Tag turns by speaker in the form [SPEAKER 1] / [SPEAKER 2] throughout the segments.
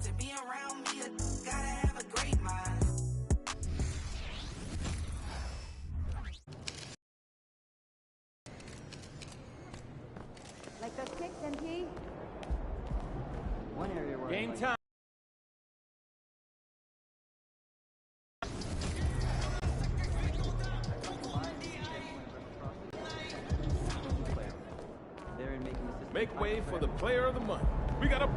[SPEAKER 1] To be around me, you gotta have a great mind.
[SPEAKER 2] Like those kicks, MP?
[SPEAKER 3] One area where
[SPEAKER 4] Game time. Make way for the player of the month. We got a...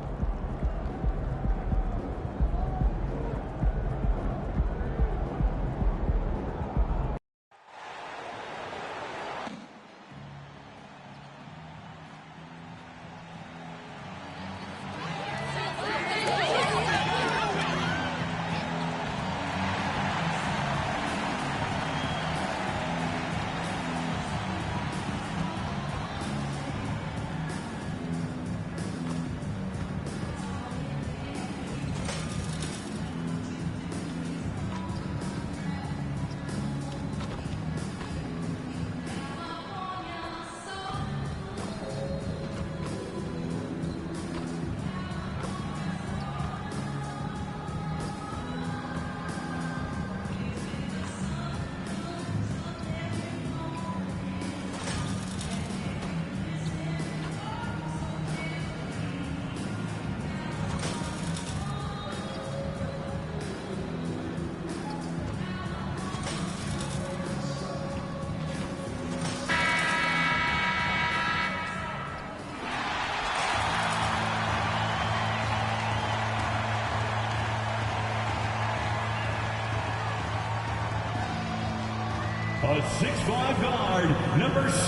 [SPEAKER 5] A 6'5" guard, number 6,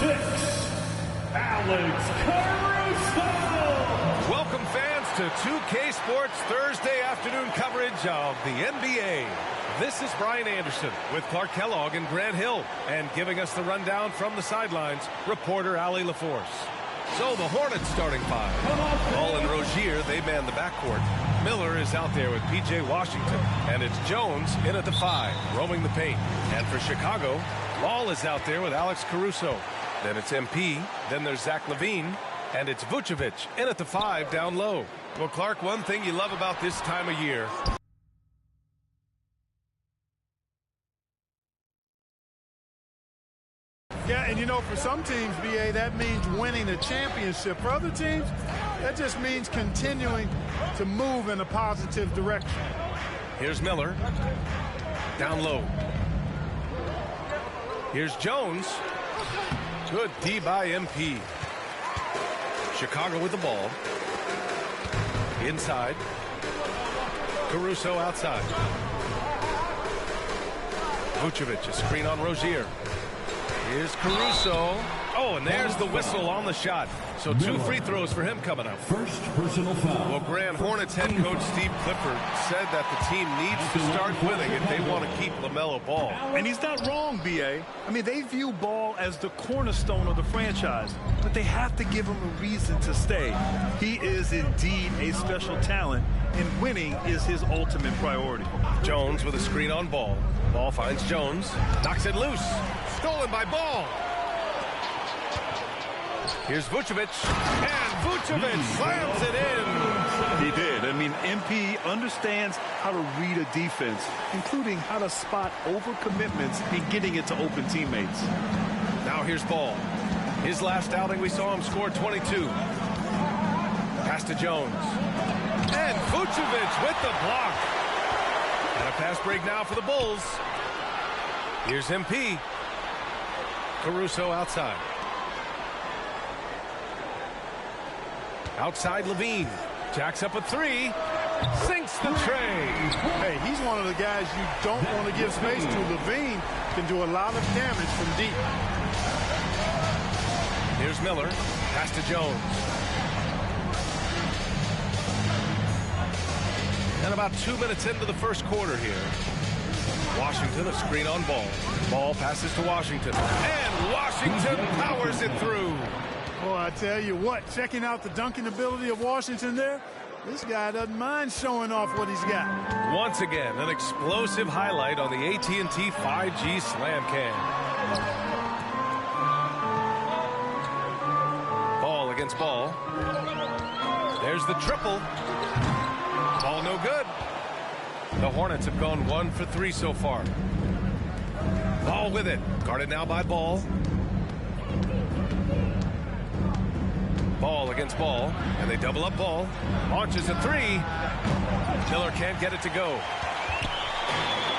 [SPEAKER 5] Alex Caruso.
[SPEAKER 6] Welcome fans to 2K Sports Thursday afternoon coverage of the NBA. This is Brian Anderson with Clark Kellogg and Grant Hill. And giving us the rundown from the sidelines, reporter Ali LaForce. So the Hornets starting five. Ball and Rozier, they man the backcourt. Miller is out there with P.J. Washington. And it's Jones in at the 5, roaming the paint. And for Chicago, Ball is out there with Alex Caruso. Then it's MP. Then there's Zach LaVine. And it's Vucevic in at the 5 down low. Well, Clark, one thing you love about this time of year.
[SPEAKER 7] Yeah, and you know, for some teams, BA, that means winning a championship. For other teams, that just means continuing to move in a positive direction.
[SPEAKER 6] Here's Miller. Down low. Here's Jones. Good D by MP. Chicago with the ball. Inside. Caruso outside. Vucevic, a screen on Rozier. Here's Caruso. Oh, and there's the whistle on the shot. So 2 free throws for him coming up.
[SPEAKER 5] First personal foul.
[SPEAKER 6] Well, Grand Hornets head coach Steve Clifford said that the team needs to start winning if they want to keep LaMelo Ball.
[SPEAKER 8] And he's not wrong, B.A. I mean, they view Ball as the cornerstone of the franchise, but they have to give him a reason to stay. He is indeed a special talent, and winning is his ultimate priority.
[SPEAKER 6] Jones with a screen on Ball. Ball finds Jones. Knocks it loose. Stolen by Ball. Here's Vucevic, and Vucevic slams it in.
[SPEAKER 8] He did. I mean, MP understands how to read a defense, including how to spot overcommitments and getting it to open teammates.
[SPEAKER 6] Now here's Ball. His last outing, we saw him score 22. Pass to Jones. And Vucevic with the block. And a pass break now for the Bulls. Here's MP. Caruso outside. Outside LaVine. Jacks up a 3. Sinks the tray.
[SPEAKER 7] Hey, he's one of the guys you don't want to give space to. LaVine can do a lot of damage from deep.
[SPEAKER 6] Here's Miller. Pass to Jones. And about 2 minutes into the first quarter here. Washington, a screen on Ball. Ball passes to Washington. And Washington powers it through.
[SPEAKER 7] Boy, I tell you what, checking out the dunking ability of Washington there, this guy doesn't mind showing off what he's got.
[SPEAKER 6] Once again, an explosive highlight on the AT&T 5G Slam Cam. Ball against Ball. There's the triple. Ball no good. The Hornets have gone 1 for 3 so far. Ball with it. Guarded now by Ball. Ball against Ball. And they double up Ball. Launches a 3. Miller can't get it to go.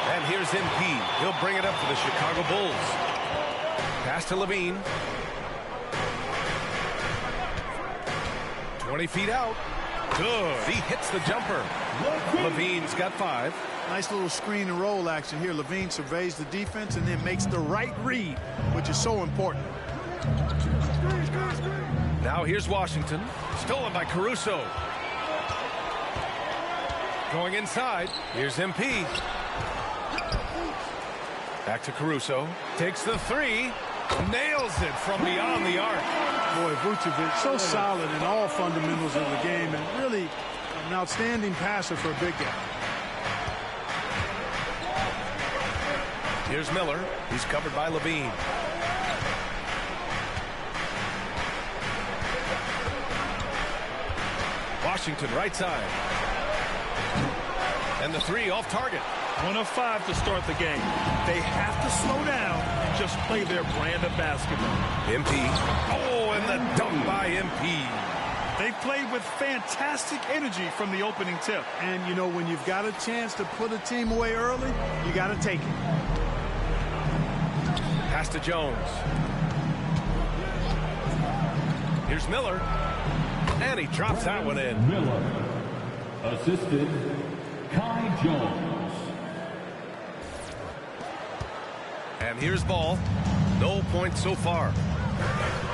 [SPEAKER 6] And here's MP. He'll bring it up for the Chicago Bulls. Pass to Levine. 20 feet out. Good. He hits the jumper. Levine's got 5.
[SPEAKER 7] Nice little screen and roll action here. Levine surveys the defense and then makes the right read, which is so important.
[SPEAKER 6] Now here's Washington. Stolen by Caruso. Going inside. Here's MP. Back to Caruso. Takes the 3. Nails it from beyond the arc.
[SPEAKER 7] Boy, Vucevic so solid in all fundamentals of the game and really an outstanding passer for a big guy.
[SPEAKER 6] Here's Miller. He's covered by Levine. Washington right side. And the 3 off target.
[SPEAKER 8] 1 of 5 to start the game. They have to slow down and just play their brand of basketball.
[SPEAKER 6] MP. Oh, and the dunk by MP.
[SPEAKER 8] They played with fantastic energy from the opening tip.
[SPEAKER 7] And, you know, when you've got a chance to put a team away early, you got to take it.
[SPEAKER 6] Pass to Jones. Here's Miller. And he drops that one in.
[SPEAKER 5] Miller. Assisted, Kai Jones.
[SPEAKER 6] And here's Ball. No points so far.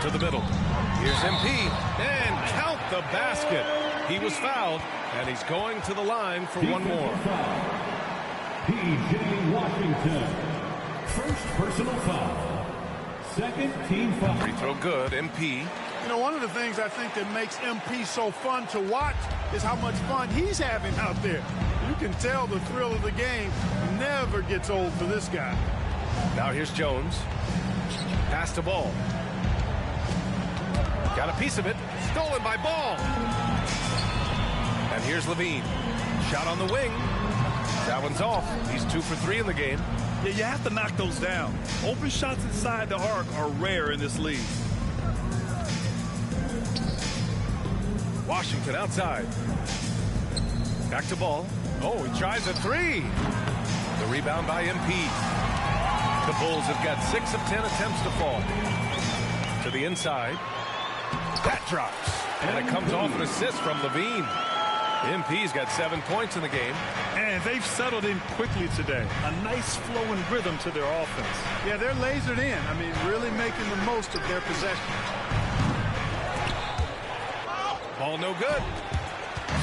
[SPEAKER 6] To the middle. Here's MP. And count the basket. He was fouled. And he's going to the line for one more.
[SPEAKER 5] P.J. Washington. First personal foul. Second team foul.
[SPEAKER 6] Free throw good. MP.
[SPEAKER 7] You know, one of the things I think that makes MP so fun to watch is how much fun he's having out there. You can tell the thrill of the game never gets old for this guy.
[SPEAKER 6] Now here's Jones. Pass to Ball. Got a piece of it. Stolen by Ball. And here's Levine. Shot on the wing. That one's off. He's 2 for 3 in the game.
[SPEAKER 8] Yeah, you have to knock those down. Open shots inside the arc are rare in this league.
[SPEAKER 6] Washington outside. Back to Ball. Oh, he tries a 3. The rebound by MP. The Bulls have got 6 of 10 attempts to fall. To the inside. That drops. And it comes off an assist from Levine. MP's got 7 points in the game.
[SPEAKER 8] And they've settled in quickly today. A nice flowing rhythm to their offense.
[SPEAKER 7] Yeah, they're lasered in. I mean, really making the most of their possession.
[SPEAKER 6] Ball no good.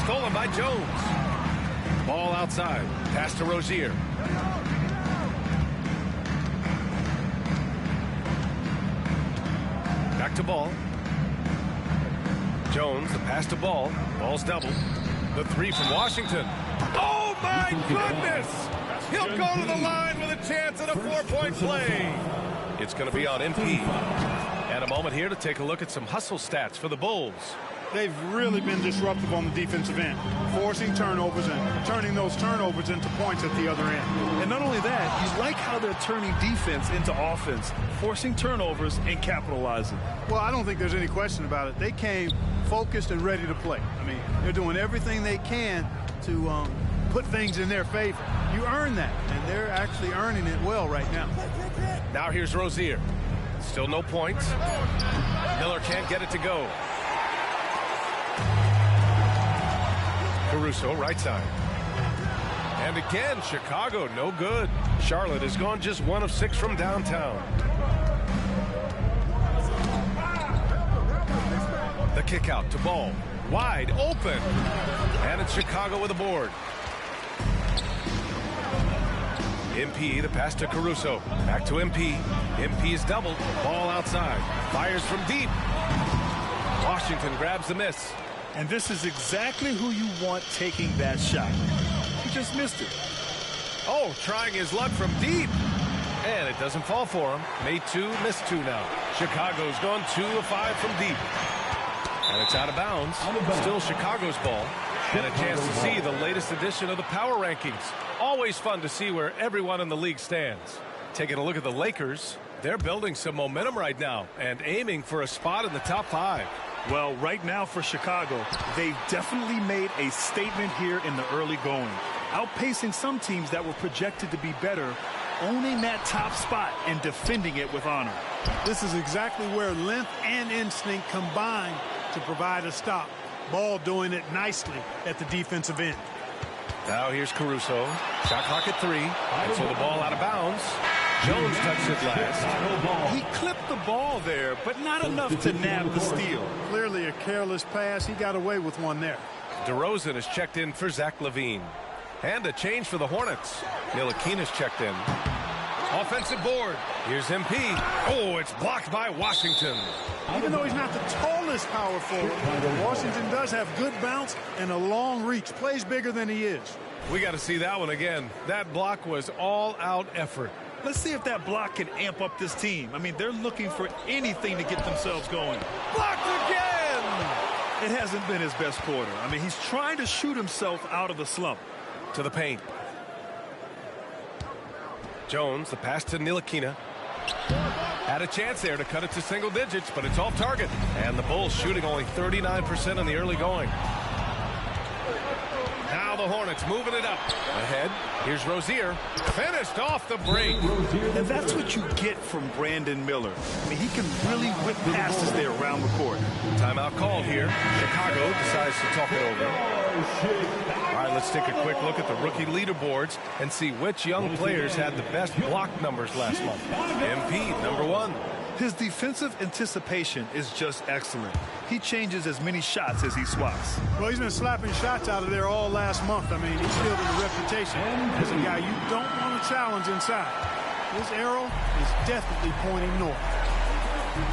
[SPEAKER 6] Stolen by Jones. Ball outside. Pass to Rozier. Back to Ball. Jones, the pass to Ball. Ball's doubled. The 3 from Washington. Oh, my goodness! He'll go to the line with a chance at a 4-point play. It's going to be on MP. And a moment here to take a look at some hustle stats for the Bulls.
[SPEAKER 7] They've really been disruptive on the defensive end, forcing turnovers and turning those turnovers into points at the other end.
[SPEAKER 8] And not only that, you like how they're turning defense into offense, forcing turnovers and capitalizing.
[SPEAKER 7] Well, I don't think there's any question about it. They came focused and ready to play. I mean, they're doing everything they can to put things in their favor. You earn that, and they're actually earning it well right now.
[SPEAKER 6] Now here's Rozier. Still no points. Miller can't get it to go. Caruso, right side. And again, Chicago, no good. Charlotte has gone just 1 of 6 from downtown. The kick out to Ball. Wide open. And it's Chicago with a board. MP, the pass to Caruso. Back to MP. MP is doubled. Ball outside. Fires from deep. Washington grabs the miss.
[SPEAKER 8] And this is exactly who you want taking that shot. He just missed it.
[SPEAKER 6] Oh, trying his luck from deep. And it doesn't fall for him. Made 2, missed 2 now. Chicago's gone 2 of 5 from deep. And it's out of bounds. Still Chicago's ball. And a chance to see the latest edition of the power rankings. Always fun to see where everyone in the league stands. Taking a look at the Lakers, they're building some momentum right now and aiming for a spot in the top 5.
[SPEAKER 8] Well, right now for Chicago, they've definitely made a statement here in the early going, outpacing some teams that were projected to be better, owning that top spot and defending it with honor.
[SPEAKER 7] This is exactly where length and instinct combine to provide a stop. Ball doing it nicely at the defensive end.
[SPEAKER 6] Now here's Caruso. Shot clock at 3. And so the ball out of bounds. Jones touched it last.
[SPEAKER 8] He clipped the ball there, but not enough to nab the steal.
[SPEAKER 7] Clearly a careless pass. He got away with one there.
[SPEAKER 6] DeRozan is checked in for Zach LaVine. And a change for the Hornets. Ntilikina's checked in. Offensive board. Here's MP. Oh, it's blocked by Washington.
[SPEAKER 7] Even though he's not the tallest power forward, Washington does have good bounce and a long reach. Plays bigger than he is.
[SPEAKER 6] We got to see that one again. That block was all-out effort.
[SPEAKER 8] Let's see if that block can amp up this team. I mean, they're looking for anything to get themselves going.
[SPEAKER 6] Blocked again!
[SPEAKER 8] It hasn't been his best quarter. I mean, he's trying to shoot himself out of the slump.
[SPEAKER 6] To the paint. Jones, the pass to Ntilikina. Had a chance there to cut it to single digits, but it's off target. And the Bulls shooting only 39% in the early going. Now the Hornets moving it up. Ahead, here's Rozier. Finished off the break.
[SPEAKER 8] And that's what you get from Brandon Miller. I mean, he can really whip passes there around the court.
[SPEAKER 6] Timeout called here. Chicago decides to talk it over. All right, let's take a quick look at the rookie leaderboards and see which young players had the best block numbers last month. MP, number 1.
[SPEAKER 8] His defensive anticipation is just excellent. He changes as many shots as he swaps.
[SPEAKER 7] Well, he's been slapping shots out of there all last month. I mean, he's building a reputation as a guy you don't want to challenge inside. His arrow is definitely pointing north.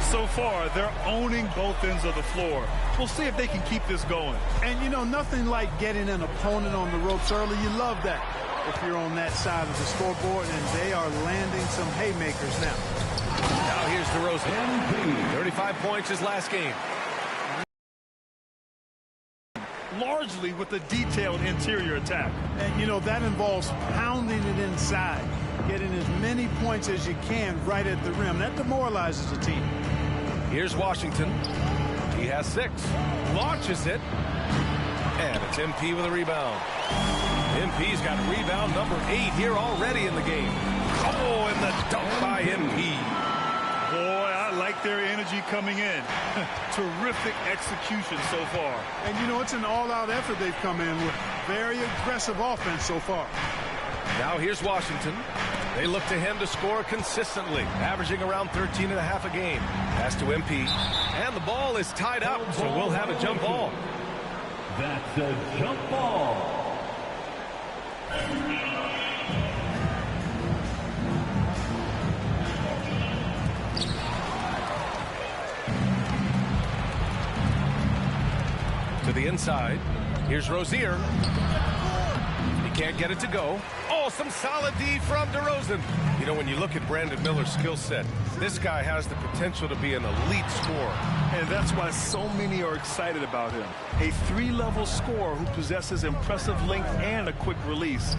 [SPEAKER 8] So far, they're owning both ends of the floor. We'll see if they can keep this going.
[SPEAKER 7] And, you know, nothing like getting an opponent on the ropes early. You love that if you're on that side of the scoreboard, and they are landing some haymakers now.
[SPEAKER 6] Now here's DeRozan. 35 points his last game.
[SPEAKER 8] Largely with a detailed interior attack.
[SPEAKER 7] And, you know, that involves pounding it inside, getting as many points as you can right at the rim. That demoralizes the team.
[SPEAKER 6] Here's Washington. He has 6. Launches it. And it's MP with a rebound. MP's got rebound number 8 here already in the game. Oh, and the dunk by MP.
[SPEAKER 8] Boy, I like their energy coming in. Terrific execution so far.
[SPEAKER 7] And, you know, it's an all-out effort they've come in with. Very aggressive offense so far.
[SPEAKER 6] Now here's Washington. They look to him to score consistently, averaging around 13.5 a game. Pass to MP. And the ball is tied up, so we'll have a jump ball.
[SPEAKER 5] That's a jump ball.
[SPEAKER 6] To the inside. Here's Rozier. He can't get it to go. Oh, some solid D from DeRozan. You know, when you look at Brandon Miller's skill set, this guy has the potential to be an elite scorer.
[SPEAKER 8] And that's why so many are excited about him. A 3-level scorer who possesses impressive length and a quick release.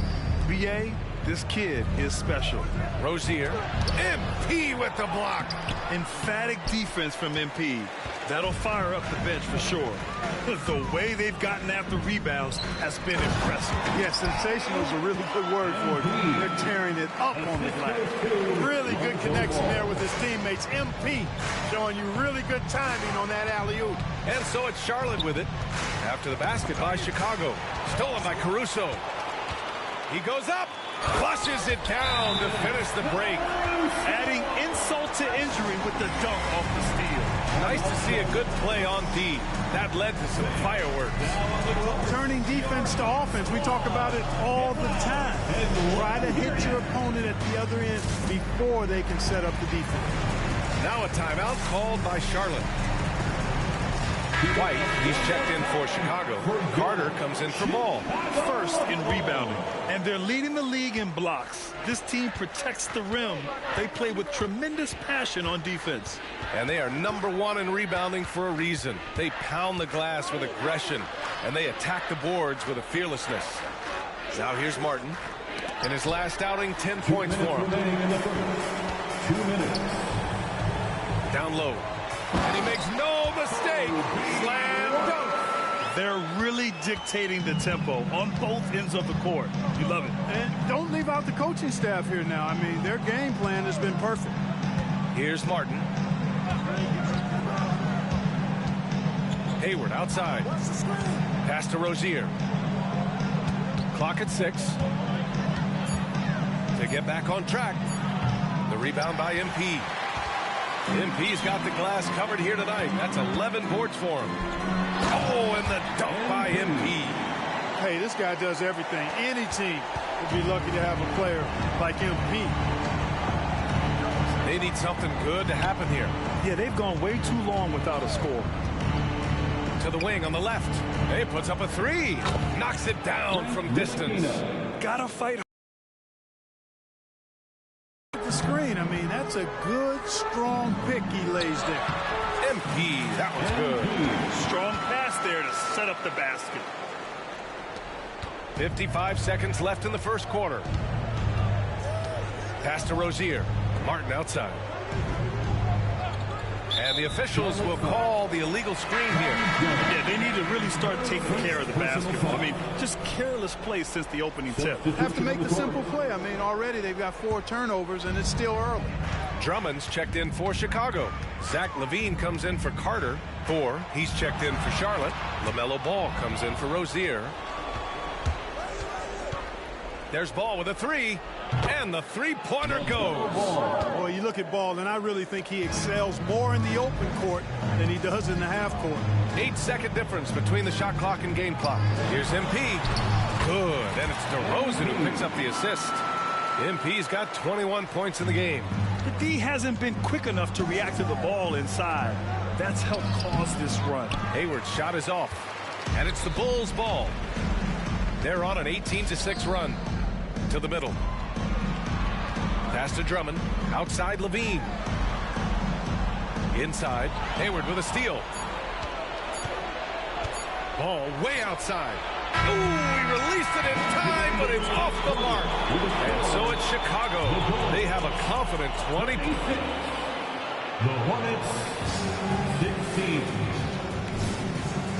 [SPEAKER 8] BA, this kid is special.
[SPEAKER 6] Rozier. MP with the block.
[SPEAKER 8] Emphatic defense from MP. That'll fire up the bench for sure. The way they've gotten after rebounds has been impressive.
[SPEAKER 7] Yes, sensational is a really good word for it. They're tearing it up on the glass. Really good connection there with his teammates. MP showing you really good timing on that alley-oop.
[SPEAKER 6] And so it's Charlotte with it. After the basket by Chicago. Stolen by Caruso. He goes up. Flushes it down to finish the break.
[SPEAKER 8] Adding insult to injury with the dunk off the steal.
[SPEAKER 6] Nice to see a good play on D. That led to some fireworks.
[SPEAKER 7] Turning defense to offense. We talk about it all the time. Try to hit your opponent at the other end before they can set up the defense.
[SPEAKER 6] Now a timeout called by Charlotte. White, he's checked in for Chicago. Carter comes in for Ball.
[SPEAKER 8] First in rebounding, and they're leading the league in blocks. This team protects the rim. They play with tremendous passion on defense.
[SPEAKER 6] And they are #1 in rebounding for a reason. They pound the glass with aggression, and they attack the boards with a fearlessness. Now here's Martin. In his last outing, 10 points for him.
[SPEAKER 5] 2 minutes.
[SPEAKER 6] Down low. And he makes no mistake. Slam dunk.
[SPEAKER 8] They're really dictating the tempo on both ends of the court. You love it.
[SPEAKER 7] And don't leave out the coaching staff here now. I mean, their game plan has been perfect.
[SPEAKER 6] Here's Martin. Hayward outside. Pass to Rozier. Clock at 6. To get back on track. The rebound by MP. MP's got the glass covered here tonight. That's 11 boards for him. Oh, and the dunk by MP.
[SPEAKER 7] Hey, this guy does everything. Any team would be lucky to have a player like MP.
[SPEAKER 6] They need something good to happen here.
[SPEAKER 8] Yeah, they've gone way too long without a score.
[SPEAKER 6] To the wing on the left. He puts up a 3. Knocks it down from distance.
[SPEAKER 8] Gotta fight.
[SPEAKER 7] The screen, I mean, that's a good, strong pick he lays there.
[SPEAKER 6] MP, that was good.
[SPEAKER 8] Strong pass there to set up the basket.
[SPEAKER 6] 55 seconds left in the first quarter. Pass to Rozier. Martin outside. And the officials will call the illegal screen here.
[SPEAKER 8] Yeah, they need to really start taking care of the basketball. I mean, just careless play since the opening tip.
[SPEAKER 7] Have to make the simple play. I mean, already they've got 4 turnovers, and it's still early.
[SPEAKER 6] Drummond's checked in for Chicago. Zach LaVine comes in for Carter. 4. He's checked in for Charlotte. LaMelo Ball comes in for Rozier. There's Ball with a 3. And the three-pointer goes.
[SPEAKER 7] Boy, you look at Ball, and I really think he excels more in the open court than he does in the half court.
[SPEAKER 6] 8-second difference between the shot clock and game clock. Here's MP. Good. And it's DeRozan who picks up the assist. MP's got 21 points in the game.
[SPEAKER 8] The D hasn't been quick enough to react to the ball inside. That's helped cause this run.
[SPEAKER 6] Hayward's shot is off. And it's the Bulls' ball. They're on an 18-6 run. To the middle. Pass to Drummond. Outside LaVine. Inside. Hayward with a steal. Ball way outside. Ooh, he released it in time, but it's off the mark. And so it's Chicago. They have a confident 20.
[SPEAKER 5] The Hornets, 16.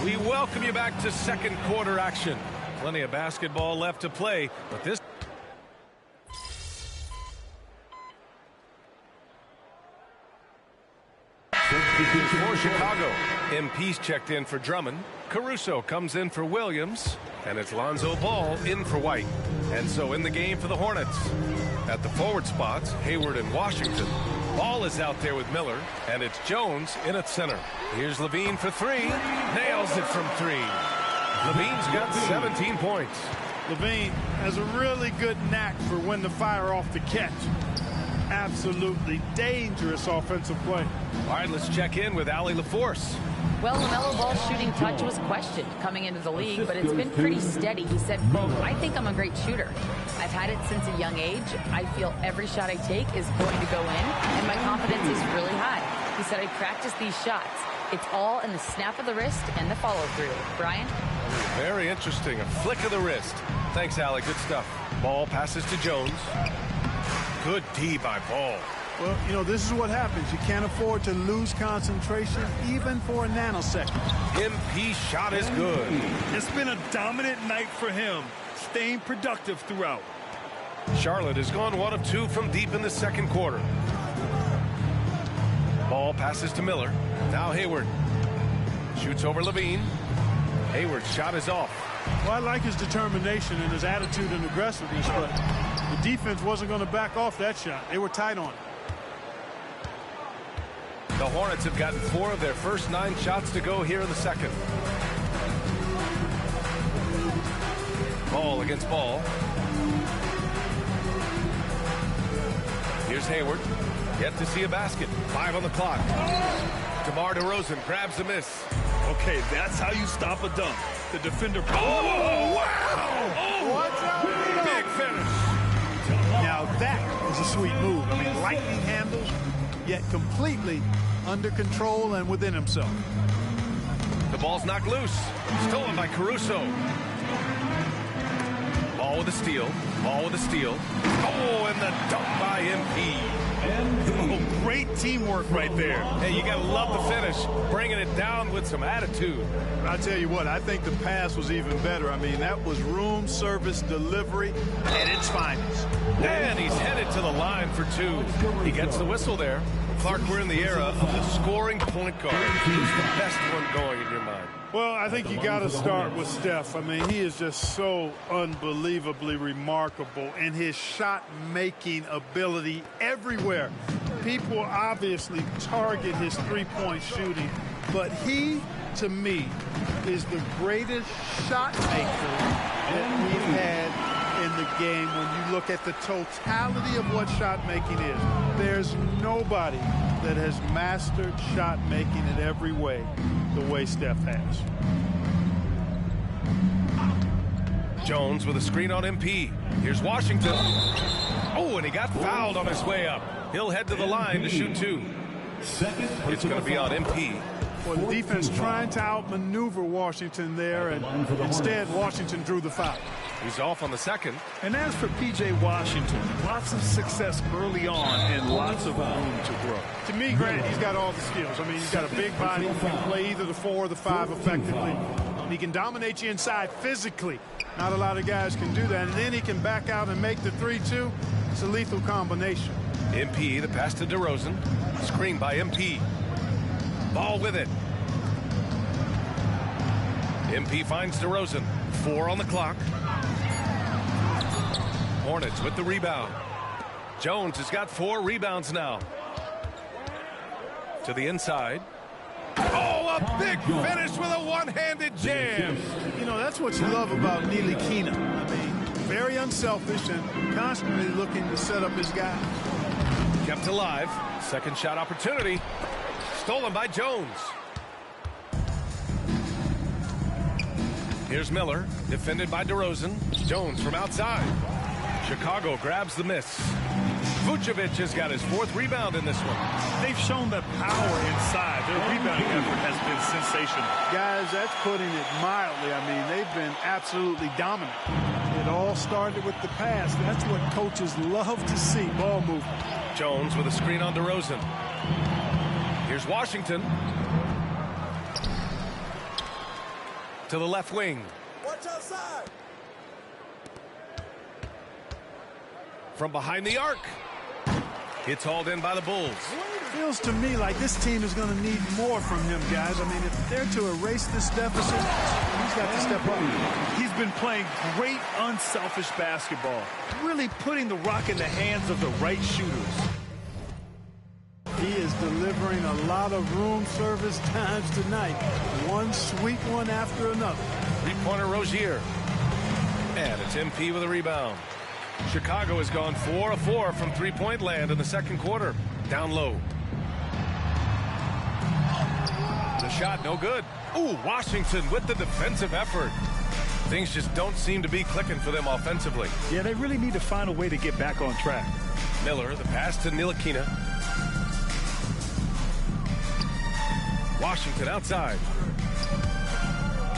[SPEAKER 6] We welcome you back to second quarter action. Plenty of basketball left to play, but this for Chicago. MP's checked in for Drummond. Caruso comes in for Williams. And it's Lonzo Ball in for White. And so in the game for the Hornets. At the forward spots, Hayward and Washington. Ball is out there with Miller. And it's Jones in at center. Here's LaVine for 3. Nails it from 3. LaVine's got 17 points.
[SPEAKER 7] LaVine has a really good knack for when to fire off the catch. Absolutely dangerous offensive play.
[SPEAKER 6] All right, let's check in with Allie LaForce.
[SPEAKER 2] Well, LaMelo Ball's shooting touch was questioned coming into the league, but it's been pretty steady. He said, quote, "I think I'm a great shooter. I've had it since a young age. I feel every shot I take is going to go in, and my confidence is really high." He said, "I practice these shots. It's all in the snap of the wrist and the follow-through." Brian?
[SPEAKER 6] Very interesting. A flick of the wrist. Thanks, Allie. Good stuff. Ball passes to Jones. Good D by Ball.
[SPEAKER 7] Well, you know, this is what happens. You can't afford to lose concentration even for a nanosecond.
[SPEAKER 6] MP's shot is good.
[SPEAKER 8] It's been a dominant night for him, staying productive throughout.
[SPEAKER 6] Charlotte has gone 1 of 2 from deep in the second quarter. Ball passes to Miller. Now Hayward. Shoots over LaVine. Hayward's shot is off.
[SPEAKER 7] Well, I like his determination and his attitude and aggressiveness, but the defense wasn't going to back off that shot. They were tight on it.
[SPEAKER 6] The Hornets have gotten 4 of their first 9 shots to go here in the second. Ball against Ball. Here's Hayward. Yet to see a basket. 5 on the clock. DeMar DeRozan grabs the miss.
[SPEAKER 8] Well, Okay, that's how you stop a dunk. The defender. Oh, wow! Oh, big finish.
[SPEAKER 7] Now that is a sweet move. I mean, lightning handles, yet completely under control and within himself.
[SPEAKER 6] The ball's knocked loose. Stolen by Caruso. Ball with a steal. Ball with a steal. Oh, and the dunk by MP.
[SPEAKER 8] Oh, great teamwork right there.
[SPEAKER 6] Hey, you got to love the finish. Bringing it down with some attitude.
[SPEAKER 7] I'll tell you what, I think the pass was even better. I mean, that was room service delivery at its finest.
[SPEAKER 6] And he's headed to the line for two. He gets the whistle there. Clark, we're in the era of the scoring point guard. Who's the best one going in your mind?
[SPEAKER 7] Well, I think you got to start with Steph. I mean, he is just so unbelievably remarkable in his shot-making ability everywhere. People obviously target his three-point shooting, but he, to me, is the greatest shot maker that we've had in the game when you look at the totality of what shot making is. There's nobody that has mastered shot making in every way the way Steph has.
[SPEAKER 6] Jones with a screen on MP. Here's Washington. Oh, and he got fouled on his way up. He'll head to the line to shoot two. It's going to be on MP.
[SPEAKER 7] Well, the defense trying to outmaneuver Washington there, and instead Washington drew the foul.
[SPEAKER 6] He's off on the second.
[SPEAKER 8] And as for P.J. Washington, lots of success early on and lots of room to grow.
[SPEAKER 7] To me, Grant, he's got all the skills. I mean, he's got a big body. He can play either the 4 or the 5 effectively. He can dominate you inside physically. Not a lot of guys can do that. And then he can back out and make the 3-2. It's a lethal combination.
[SPEAKER 6] MP, the pass to DeRozan. Screen by MP. Ball with it. MP finds DeRozan. 4 on the clock. Hornets with the rebound. Jones has got 4 rebounds now. To the inside. Oh, a big finish with a one-handed jam.
[SPEAKER 7] You know, that's what you love about Ntilikina. I mean, very unselfish and constantly looking to set up his guy.
[SPEAKER 6] Kept alive. Second shot opportunity. Stolen by Jones. Here's Miller, defended by DeRozan. Jones from outside. Chicago grabs the miss. Vucevic has got his 4th rebound in this one.
[SPEAKER 8] They've shown that power inside. Their rebounding effort has been sensational.
[SPEAKER 7] Guys, that's putting it mildly. I mean, they've been absolutely dominant. It all started with the pass. That's what coaches love to see, ball movement.
[SPEAKER 6] Jones with a screen on DeRozan. Here's Washington. To the left wing.
[SPEAKER 1] Watch outside.
[SPEAKER 7] From behind the arc.
[SPEAKER 6] It's hauled in by the Bulls.
[SPEAKER 7] Feels to me like this team is going to need more from him, guys. I mean, if they're to erase this deficit, he's got to step up.
[SPEAKER 8] He's been playing great unselfish basketball, really putting the rock in the hands of the right shooters.
[SPEAKER 7] He is delivering a lot of room service times tonight. One sweet one after another.
[SPEAKER 6] Three-pointer Rozier. And it's MP with a rebound. Chicago has gone 4 of 4 from three-point land in the second quarter. Down low. The shot no good. Ooh, Washington with the defensive effort. Things just don't seem to be clicking for them offensively.
[SPEAKER 8] Yeah, they really need to find a way to get back on track.
[SPEAKER 6] Miller, the pass to Ntilikina. Washington outside.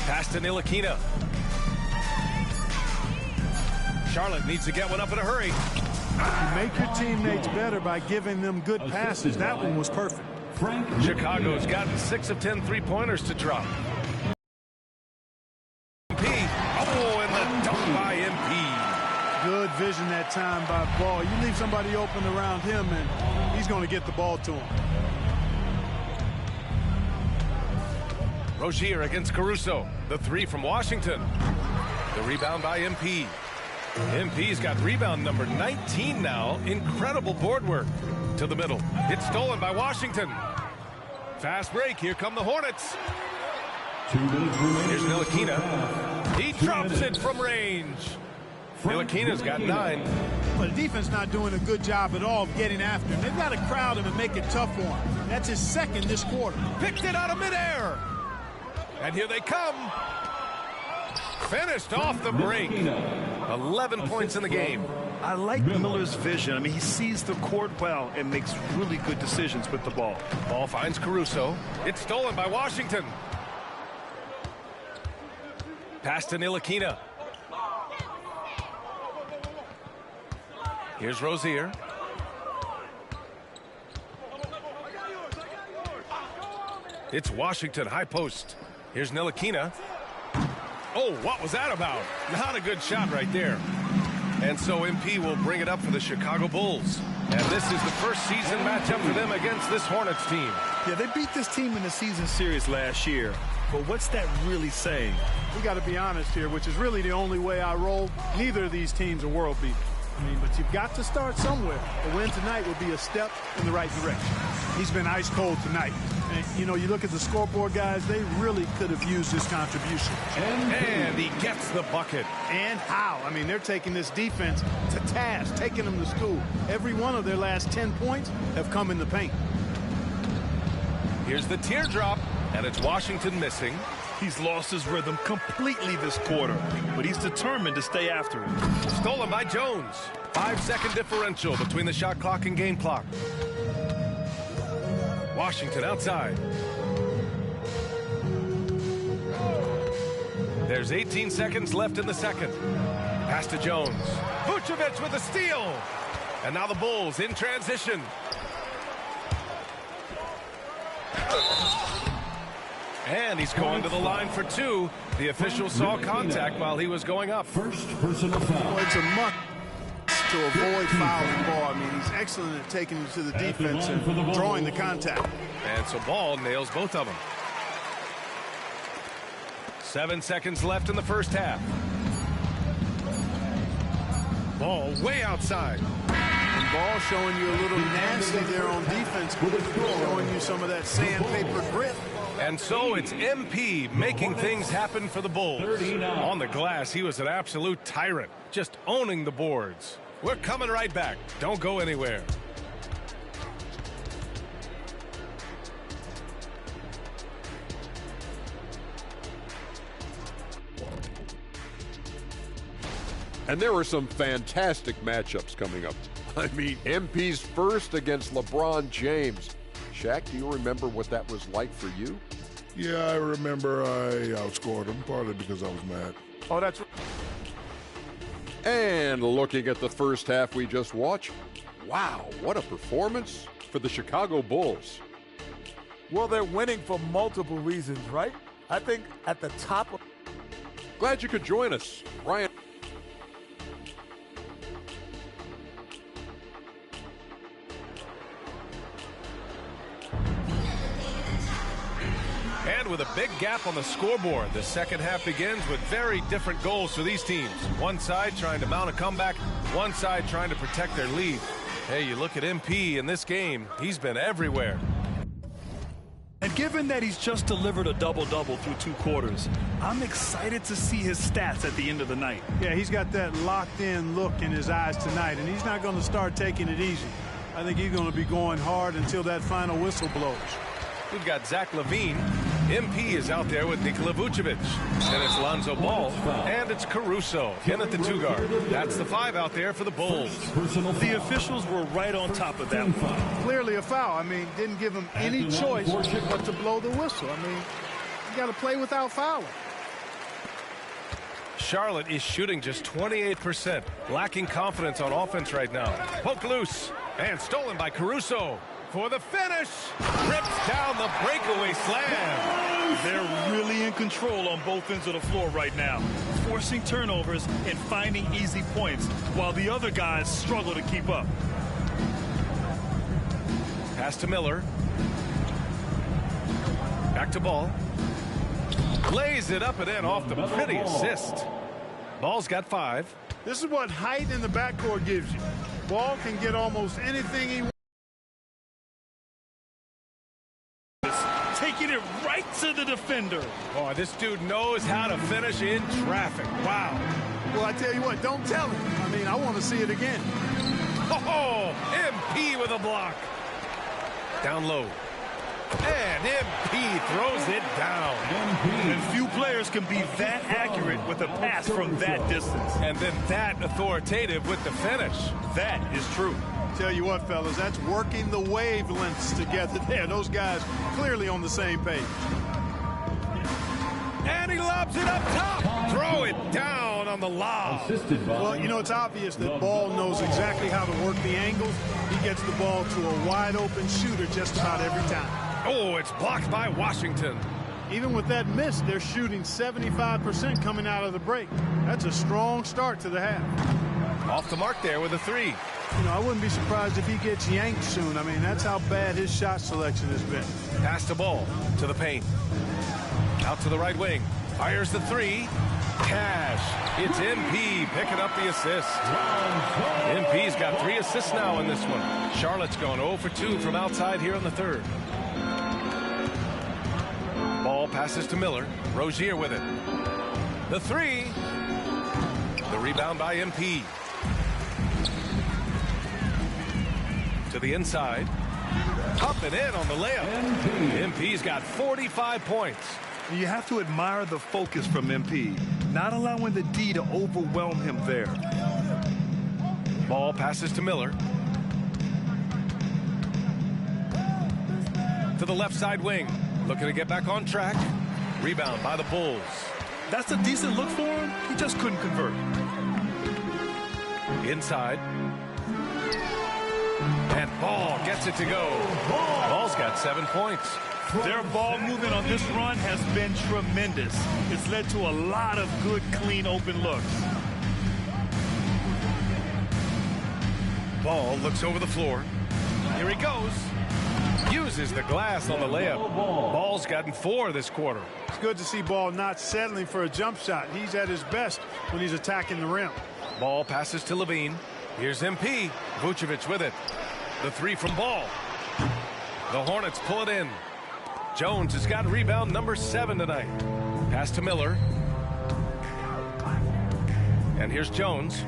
[SPEAKER 6] Pass to Ntilikina. Charlotte needs to get one up in a hurry.
[SPEAKER 7] You make your teammates better by giving them good passes. That one was perfect.
[SPEAKER 6] Chicago's gotten 6 of 10 three-pointers to drop. MP. Oh, and the dunk by MP.
[SPEAKER 7] Good vision that time by Ball. You leave somebody open around him, and he's going to get the ball to him.
[SPEAKER 6] Rozier against Caruso. The 3 from Washington. The rebound by MP. MP's got rebound number 19 now. Incredible board work. To the middle. It's stolen by Washington. Fast break. Here come the Hornets. Here's Ntilikina. He drops it from range. Ntilikina's got 9.
[SPEAKER 7] But the defense not doing a good job at all of getting after him. They've got to crowd him and make it tough for him. That's his 2nd this quarter.
[SPEAKER 6] Picked it out of midair. And here they come. Finished off the break. 11 points in the game.
[SPEAKER 8] I like Miller's vision. I mean, he sees the court well and makes really good decisions with the ball.
[SPEAKER 6] Ball finds Caruso. It's stolen by Washington. Pass to Ntilikina. Here's Rozier. It's Washington, high post. Here's Ntilikina. Oh, what was that about? Not a good shot right there. And so MP will bring it up for the Chicago Bulls. And this is the first season matchup for them against this Hornets team.
[SPEAKER 8] Yeah, they beat this team in the season series last year. But what's that really saying?
[SPEAKER 7] We got to be honest here, which is really the only way I roll. Neither of these teams are world beaters. I mean, but you've got to start somewhere. A win tonight would be a step in the right direction. He's been ice cold tonight. And, you know, you look at the scoreboard, guys, they really could have used his contribution.
[SPEAKER 6] And he gets the bucket.
[SPEAKER 7] And how? I mean, they're taking this defense to task, taking them to school. Every one of their last 10 points have come in the paint.
[SPEAKER 6] Here's the teardrop, and it's Washington missing.
[SPEAKER 8] He's lost his rhythm completely this quarter, but he's determined to stay after it.
[SPEAKER 6] Stolen by Jones. 5-second differential between the shot clock and game clock. Washington outside. There's 18 seconds left in the second. Pass to Jones. Vucevic with a steal. And now the Bulls in transition. And he's going to the line for two. The official saw contact while he was going up.
[SPEAKER 5] First personal foul.
[SPEAKER 7] Well, it's a must to avoid fouling Ball. I mean, he's excellent at taking it to the defense and drawing the contact.
[SPEAKER 6] And so Ball nails both of them. 7 seconds left in the first half. Ball way outside.
[SPEAKER 7] And Ball showing you a little nasty there on defense, showing you some of that sandpaper grit.
[SPEAKER 6] And so it's MP making things happen for the Bulls. On the glass, he was an absolute tyrant, just owning the boards. We're coming right back. Don't go anywhere.
[SPEAKER 3] And there are some fantastic matchups coming up. I mean, MP's first against LeBron James. Shaq, do you remember what that was like for you?
[SPEAKER 9] Yeah, I remember I outscored him, partly because I was mad.
[SPEAKER 7] Oh, that's right.
[SPEAKER 3] And looking at the first half we just watched, wow, what a performance for the Chicago Bulls.
[SPEAKER 10] Well, they're winning for multiple reasons, right? I think at the top of...
[SPEAKER 3] Glad you could join us, Ryan.
[SPEAKER 6] And with a big gap on the scoreboard, the second half begins with very different goals for these teams. One side trying to mount a comeback, one side trying to protect their lead. Hey, you look at MP in this game, he's been everywhere.
[SPEAKER 8] And given that he's just delivered a double-double through 2 quarters, I'm excited to see his stats at the end of the night.
[SPEAKER 7] Yeah, he's got that locked-in look in his eyes tonight, and he's not going to start taking it easy. I think he's going to be going hard until that final whistle blows.
[SPEAKER 6] We've got Zach LaVine. MP is out there with Nikola Vucevic. And it's Lonzo Ball. And it's Caruso in at the 2 guard. That's the 5 out there for the Bulls.
[SPEAKER 8] The officials were right on top of that one.
[SPEAKER 7] Clearly a foul. I mean, didn't give him any choice but to blow the whistle. I mean, you got to play without fouling.
[SPEAKER 6] Charlotte is shooting just 28%. Lacking confidence on offense right now. Poked loose. And stolen by Caruso. For the finish, rips down the breakaway slam.
[SPEAKER 8] They're really in control on both ends of the floor right now, forcing turnovers and finding easy points while the other guys struggle to keep up.
[SPEAKER 6] Pass to Miller. Back to Ball. Lays it up and in off the pretty assist. Ball's got 5.
[SPEAKER 7] This is what height in the backcourt gives you. Ball can get almost anything he wants.
[SPEAKER 8] Taking it right to the defender.
[SPEAKER 6] Boy, this dude knows how to finish in traffic. Wow.
[SPEAKER 7] Well, I tell you what, don't tell him. I mean, I want to see it again.
[SPEAKER 6] Oh, MP with a block. Down low. And MP throws it down.
[SPEAKER 8] And few players can be that accurate with a pass from that distance.
[SPEAKER 6] And then that authoritative with the finish.
[SPEAKER 8] That is true.
[SPEAKER 7] Tell you what, fellas, that's working the wavelengths together there. Those guys clearly on the same page.
[SPEAKER 6] And he lobs it up top. Throw it down on the lob.
[SPEAKER 7] Well, you know, it's obvious that Ball knows exactly how to work the angles. He gets the ball to a wide-open shooter just about every time.
[SPEAKER 6] Oh, it's blocked by Washington.
[SPEAKER 7] Even with that miss, they're shooting 75% coming out of the break. That's a strong start to the half.
[SPEAKER 6] Off the mark there with a three.
[SPEAKER 7] You know, I wouldn't be surprised if he gets yanked soon. I mean, that's how bad his shot selection has been.
[SPEAKER 6] Pass the ball to the paint. Out to the right wing. Fires the three. Cash. It's MP picking up the assist. MP's got 3 assists now in this one. Charlotte's gone 0 for 2 from outside here in the third. Ball passes to Miller. Rozier with it. The three. The rebound by MP. To the inside. Up and in on the layup. MP's got 45 points.
[SPEAKER 8] You have to admire the focus from MP, not allowing the D to overwhelm him there.
[SPEAKER 6] Ball passes to Miller. To the left side wing. Looking to get back on track. Rebound by the Bulls.
[SPEAKER 8] That's a decent look for him. He just couldn't convert.
[SPEAKER 6] Inside. And Ball gets it to go. Ball's got 7 points.
[SPEAKER 8] Their ball movement on this run has been tremendous. It's led to a lot of good, clean, open looks.
[SPEAKER 6] Ball looks over the floor. Here he goes. Uses the glass on the layup. Ball's gotten 4 this quarter.
[SPEAKER 7] It's good to see Ball not settling for a jump shot. He's at his best when he's attacking the rim.
[SPEAKER 6] Ball passes to Levine. Here's MP. Vucevic with it. The three from Ball. The Hornets pull it in. Jones has got rebound number 7 tonight. Pass to Miller. And here's Jones.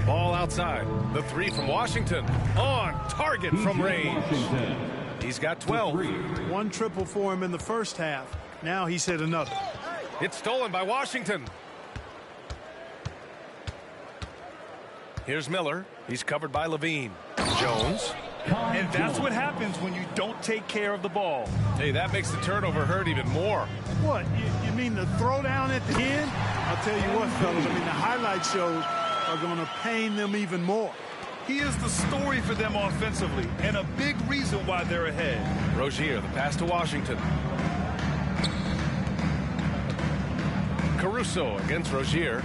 [SPEAKER 6] Ball outside. The three from Washington. On target from range. He's got 12.
[SPEAKER 7] 1 triple for him in the first half. Now he's hit another.
[SPEAKER 6] It's stolen by Washington. Here's Miller. He's covered by Levine. Jones.
[SPEAKER 8] And that's what happens when you don't take care of the ball.
[SPEAKER 6] Hey, that makes the turnover hurt even more.
[SPEAKER 7] What? You mean the throwdown at the end? I'll tell you what, fellas. I mean, the highlight shows are going to pain them even more.
[SPEAKER 8] He is the story for them offensively and a big reason why they're ahead.
[SPEAKER 6] Rozier, the pass to Washington. Caruso against Rozier.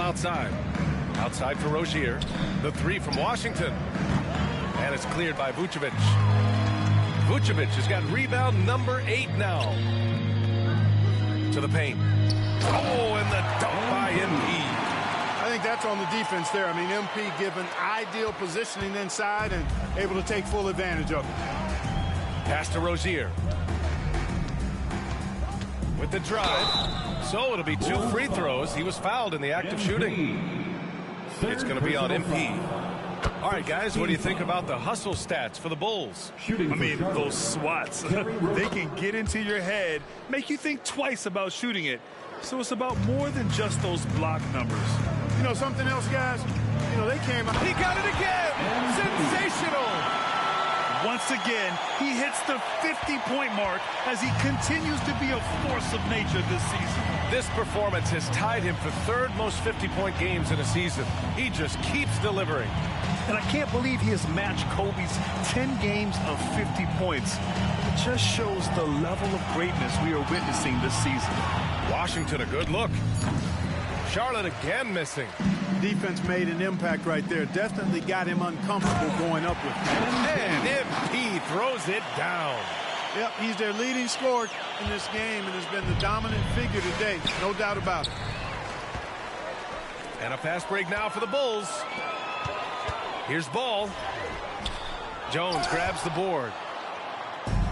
[SPEAKER 6] outside. Outside for Rozier. The three from Washington. And it's cleared by Vucevic. Vucevic has got rebound number 8 now. To the paint. Oh, and the dunk by MP.
[SPEAKER 7] I think that's on the defense there. I mean, MP given ideal positioning inside and able to take full advantage of it.
[SPEAKER 6] Pass to Rozier. With the drive. So it'll be 2 free throws. He was fouled in the act of shooting. It's going to be on MP. All right, guys, what do you think about the hustle stats for the Bulls?
[SPEAKER 8] I mean, those swats, they can get into your head, make you think twice about shooting it. So it's about more than just those block numbers.
[SPEAKER 7] You know, something else, guys? You know, they came out.
[SPEAKER 6] He got it again. Sensational.
[SPEAKER 8] Once again, he hits the 50-point mark as he continues to be a force of nature this season.
[SPEAKER 6] This performance has tied him for 3rd most 50-point games in a season. He just keeps delivering.
[SPEAKER 8] And I can't believe he has matched Kobe's 10 games of 50 points. It just shows the level of greatness we are witnessing this season.
[SPEAKER 6] Washington, a good look. Charlotte again missing.
[SPEAKER 7] Defense made an impact right there. Definitely got him uncomfortable going up with him.
[SPEAKER 6] And MP throws it down.
[SPEAKER 7] Yep, he's their leading scorer in this game and has been the dominant figure today. No doubt about it.
[SPEAKER 6] And a fast break now for the Bulls. Here's Ball. Jones grabs the board.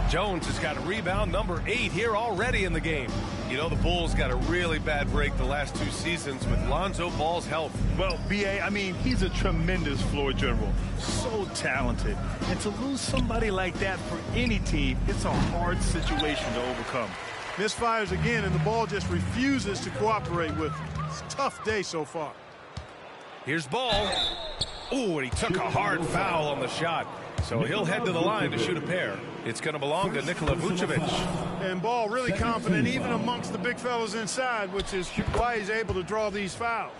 [SPEAKER 6] Jones has got a rebound number 8 here already in the game. You know, the Bulls got a really bad break the last 2 seasons with Lonzo Ball's health.
[SPEAKER 8] Well, B.A., I mean, he's a tremendous floor general. So talented. And to lose somebody like that for any team, it's a hard situation to overcome.
[SPEAKER 7] Misfires again, and the ball just refuses to cooperate with him. It's a tough day so far.
[SPEAKER 6] Here's Ball. Ooh, and he took a hard foul on the shot. So he'll head to the line to shoot a pair. It's going to belong to Nikola Vucevic.
[SPEAKER 7] And Ball really confident even amongst the big fellas inside, which is why he's able to draw these fouls.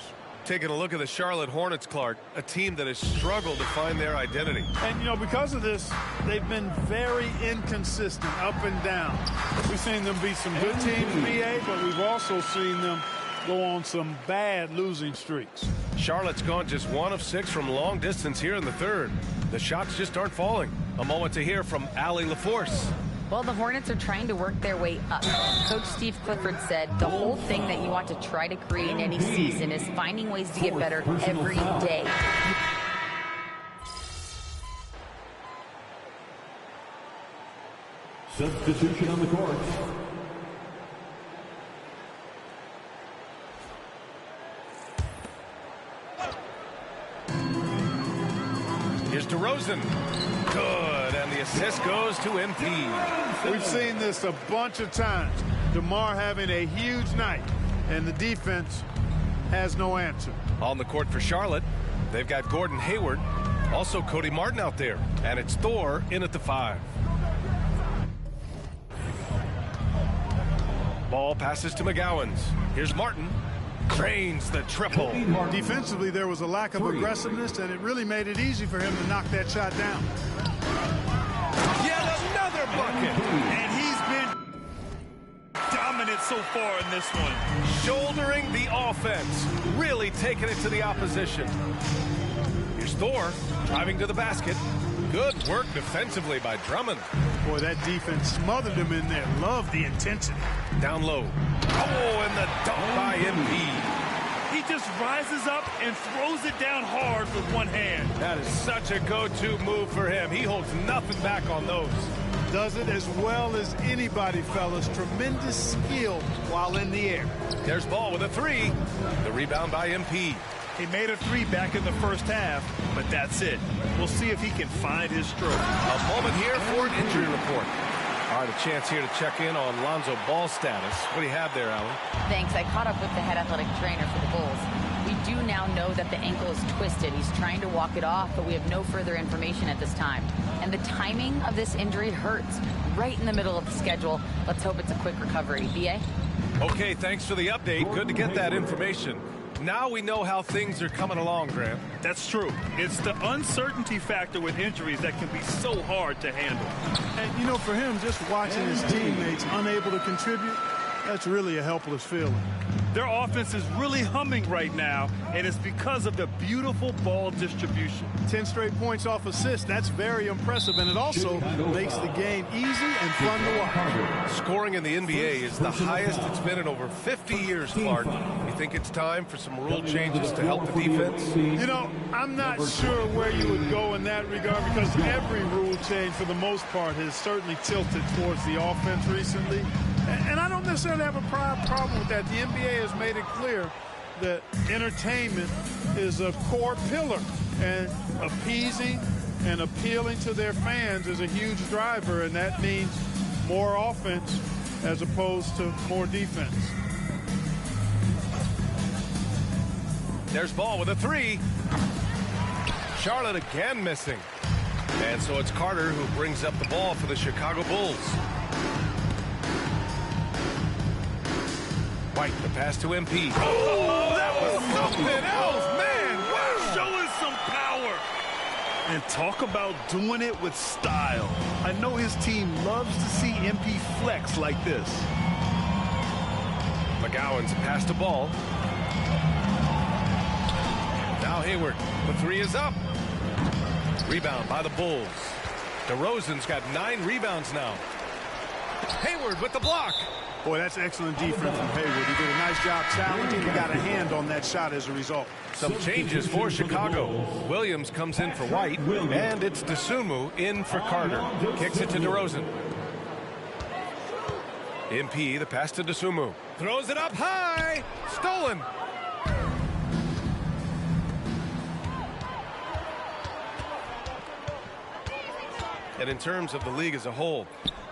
[SPEAKER 6] Taking a look at the Charlotte Hornets, Clark, a team that has struggled to find their identity.
[SPEAKER 7] And, you know, because of this, they've been very inconsistent, up and down. We've seen them beat some good teams, BA, but we've also seen them go on some bad losing streaks.
[SPEAKER 6] Charlotte's gone just 1 of 6 from long distance here in the 3rd. The shots just aren't falling. A moment to hear from Allie LaForce.
[SPEAKER 2] Well, the Hornets are trying to work their way up. Coach Steve Clifford said the whole thing that you want to try to create in any season is finding ways to get better every day.
[SPEAKER 5] Substitution on the court.
[SPEAKER 6] Here's DeRozan. Good, and the assist goes to MP.
[SPEAKER 7] We've seen this a bunch of times. DeMar having a huge night, and the defense has no answer.
[SPEAKER 6] On the court for Charlotte, they've got Gordon Hayward, also Cody Martin out there, and it's Thor in at the 5. Ball passes to McGowans. Here's Martin. Drains the triple.
[SPEAKER 7] Defensively, there was a lack of aggressiveness, and it really made it easy for him to knock that shot down.
[SPEAKER 6] Yet another bucket.
[SPEAKER 8] And he's been dominant so far in this one.
[SPEAKER 6] Shouldering the offense. Really taking it to the opposition. Here's Thor driving to the basket. Good work defensively by Drummond.
[SPEAKER 7] Boy, that defense smothered him in there. Love the intensity.
[SPEAKER 6] Down low. Oh, and the dunk by MP.
[SPEAKER 8] He just rises up and throws it down hard with one hand.
[SPEAKER 6] That is such a go-to move for him. He holds nothing back on those.
[SPEAKER 7] Does it as well as anybody, fellas. Tremendous skill while in the air.
[SPEAKER 6] There's Ball with a 3. The rebound by MP.
[SPEAKER 8] He made a 3 back in the first half, but that's it. We'll see if he can find his stroke.
[SPEAKER 6] A moment here for an injury report. All right, a chance here to check in on Lonzo Ball's status. What do you have there, Alan?
[SPEAKER 2] Thanks. I caught up with the head athletic trainer for the Bulls. We do now know that the ankle is twisted. He's trying to walk it off, but we have no further information at this time. And the timing of this injury hurts. Right in the middle of the schedule. Let's hope it's a quick recovery. B.A.?
[SPEAKER 6] Okay, thanks for the update. Good to get that information. Now we know how things are coming along, Graham.
[SPEAKER 8] That's true. It's the uncertainty factor with injuries that can be so hard to handle.
[SPEAKER 7] And, you know, for him, just watching his teammates unable to contribute, That's really a helpless feeling.
[SPEAKER 8] Their offense is really humming right now, and it's because of the beautiful ball distribution.
[SPEAKER 7] 10 straight points off assists. That's very impressive, and it also makes the game easy and fun to watch.
[SPEAKER 6] Scoring in the NBA is the highest it's been in over 50 years, Clark. You think it's time for some rule changes to help the defense?
[SPEAKER 7] You know, I'm not sure where you would go in that regard because every rule change, for the most part, has certainly tilted towards the offense recently. And I don't necessarily have a problem with that. The NBA has made it clear that entertainment is a core pillar, and appeasing and appealing to their fans is a huge driver, and that means more offense as opposed to more defense.
[SPEAKER 6] There's Ball with a three. Charlotte again missing. And so it's Carter who brings up the ball for the Chicago Bulls. White, the pass to MP.
[SPEAKER 8] Oh, that was something else, man. Wow. Showing some power. And talk about doing it with style. I know his team loves to see MP flex like this.
[SPEAKER 6] McGowan's pass to Ball. Now Hayward. The three is up. Rebound by the Bulls. DeRozan's got 9 rebounds now. Hayward with the block.
[SPEAKER 7] Boy, that's excellent defense from Hayward. He did a nice job challenging. He got a hand on that shot as a result.
[SPEAKER 6] Some changes for Chicago. Williams comes in for White, and it's Dosunmu in for Carter. Kicks it to DeRozan. MP, the pass to Dosunmu. Throws it up high. Stolen. And in terms of the league as a whole,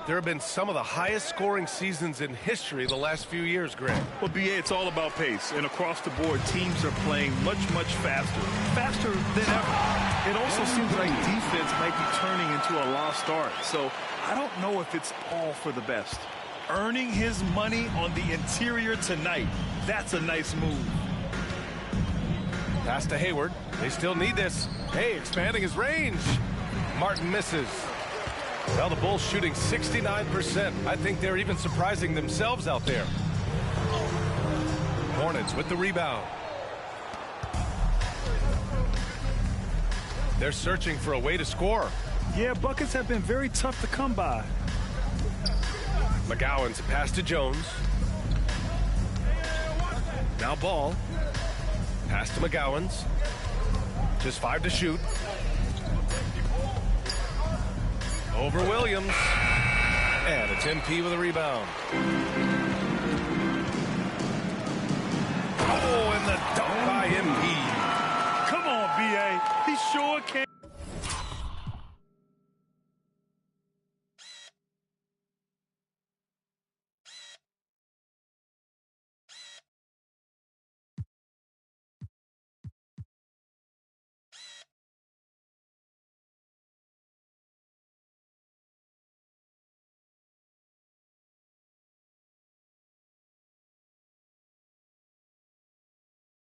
[SPEAKER 6] there have been some of the highest scoring seasons in history the last few years, Greg.
[SPEAKER 8] Well, BA, it's all about pace. And across the board, teams are playing much, much faster. Faster than ever. It also seems like defense might be turning into a lost art. So I don't know if it's all for the best. Earning his money on the interior tonight, that's a nice move.
[SPEAKER 6] Pass to Hayward. They still need this. Hey, expanding his range. Martin misses. Well, the Bulls shooting 69%. I think they're even surprising themselves out there. Hornets with the rebound. They're searching for a way to score.
[SPEAKER 8] Yeah, buckets have been very tough to come by.
[SPEAKER 6] McGowan's pass to Jones. Now Ball. Pass to McGowan's. Just 5 to shoot. Over Williams. And it's MP with a rebound. Oh, and the dunk by MP.
[SPEAKER 8] Come on, BA. He sure can.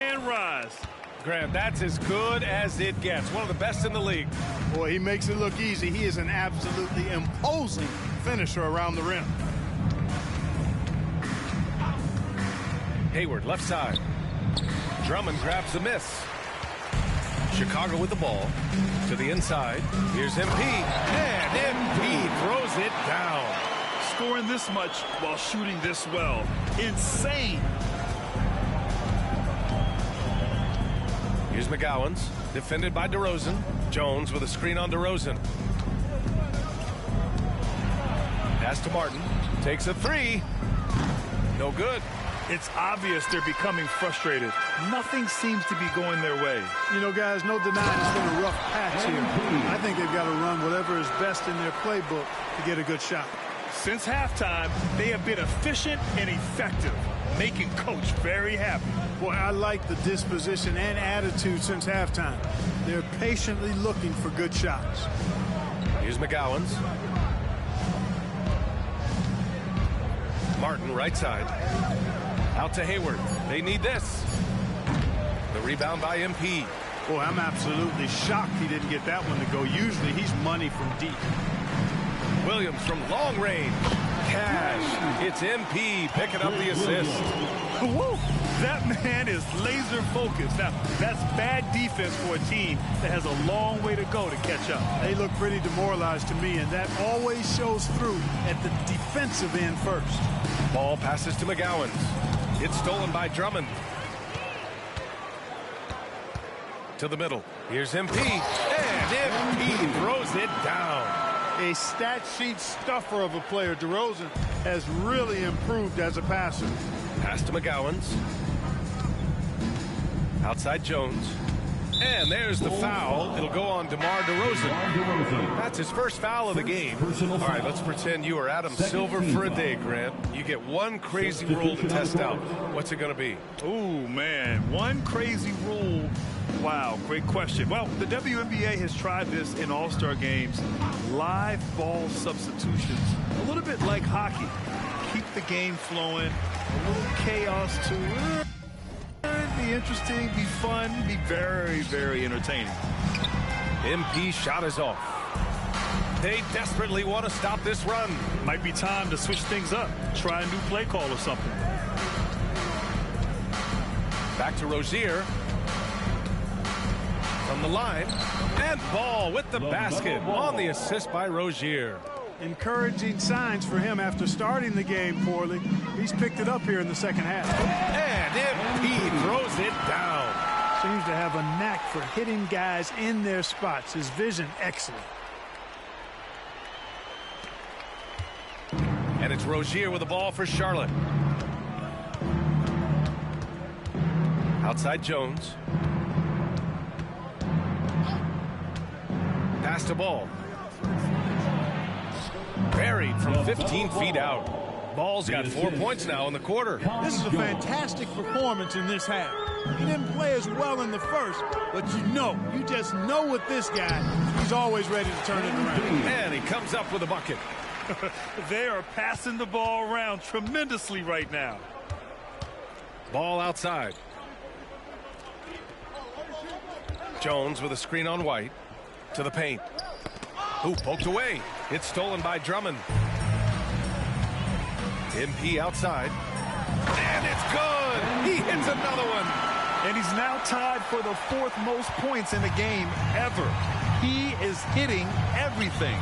[SPEAKER 8] And rise.
[SPEAKER 6] Grant, that's as good as it gets. One of the best in the league.
[SPEAKER 7] Boy, he makes it look easy. He is an absolutely imposing finisher around the rim.
[SPEAKER 6] Hayward, left side. Drummond grabs the miss. Chicago with the ball. To the inside. Here's MP. And MP throws it down.
[SPEAKER 8] Scoring this much while shooting this well. Insane.
[SPEAKER 6] Here's McGowan's, defended by DeRozan. Jones with a screen on DeRozan. Pass to Martin. Takes a three. No good.
[SPEAKER 8] It's obvious they're becoming frustrated. Nothing seems to be going their way.
[SPEAKER 7] You know, guys, no denying it's been a rough patch here. I think they've got to run whatever is best in their playbook to get a good shot.
[SPEAKER 8] Since halftime, they have been efficient and effective, making Coach very happy.
[SPEAKER 7] Boy, I like the disposition and attitude since halftime. They're patiently looking for good shots.
[SPEAKER 6] Here's McGowan's. Martin, right side. Out to Hayward. They need this. The rebound by MP.
[SPEAKER 7] Boy, I'm absolutely shocked he didn't get that one to go. Usually he's money from deep.
[SPEAKER 6] Williams from long range. cash. It's MP picking up the assist.
[SPEAKER 8] Woo! That man is laser focused. Now, that's bad defense for a team that has a long way to go to catch up.
[SPEAKER 7] They look pretty demoralized to me, and that always shows through at the defensive end first.
[SPEAKER 6] Ball passes to McGowens. It's stolen by Drummond. To the middle. Here's MP. And MP throws it down.
[SPEAKER 7] A stat sheet stuffer of a player. DeRozan has really improved as a passer.
[SPEAKER 6] Pass to McGowens. Outside Jones. And there's the foul. It'll go on DeMar DeRozan. That's his first foul of the game. All right, let's pretend you are Adam Silver for a day, Grant. You get one crazy rule to test out. What's it going to be?
[SPEAKER 8] Oh, man. One crazy rule. Wow, great question. Well, the WNBA has tried this in all-star games. Live ball substitutions. A little bit like hockey. Keep the game flowing. A little chaos to it. Be interesting, be fun, be very, very entertaining.
[SPEAKER 6] MP shot is off. They desperately want to stop this run.
[SPEAKER 8] Might be time to switch things up. Try a new play call or something.
[SPEAKER 6] Back to Rozier. From the line. And Ball with the basket on the assist by Rozier.
[SPEAKER 7] Encouraging signs for him after starting the game poorly. He's picked it up here in the second half.
[SPEAKER 6] And MP throws it down.
[SPEAKER 7] Seems to have a knack for hitting guys in their spots. His vision excellent.
[SPEAKER 6] And it's Rozier with the ball for Charlotte. Outside Jones. Pass to Ball. Buried from 15 feet out. Ball's got 4 points now in the quarter.
[SPEAKER 7] This is a fantastic performance in this half. He didn't play as well in the first, but you just know with this guy, he's always ready to turn it around.
[SPEAKER 6] And he comes up with a bucket.
[SPEAKER 8] They are passing the ball around tremendously right now.
[SPEAKER 6] Ball outside. Jones with a screen on White. To the paint. Who poked away. It's stolen by Drummond. MP outside. And it's good. He hits another one.
[SPEAKER 8] And he's now tied for the fourth most points in the game ever. He is hitting everything.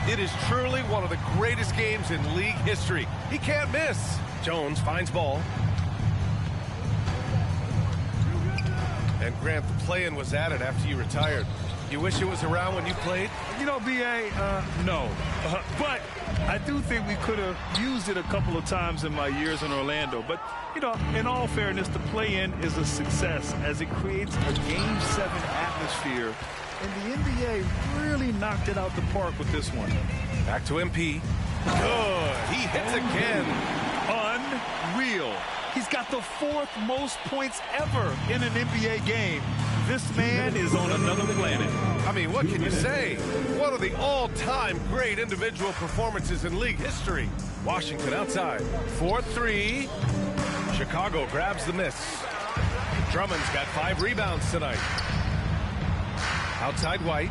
[SPEAKER 6] It is truly one of the greatest games in league history. He can't miss. Jones finds Ball. And Grant, the play-in was added after you retired. You wish it was around when you played?
[SPEAKER 8] You know, B.A., no. But I do think we could have used it a couple of times in my years in Orlando. But, you know, in all fairness, the play-in is a success as it creates a Game 7 atmosphere. And the NBA really knocked it out the park with this one.
[SPEAKER 6] Back to MP. Good. He hits again.
[SPEAKER 8] Unreal. He's got the fourth most points ever in an NBA game. This man is on another planet.
[SPEAKER 6] I mean, what can you say? One of the all-time great individual performances in league history. Washington outside. 4-3. Chicago grabs the miss. Drummond's got 5 rebounds tonight. Outside White.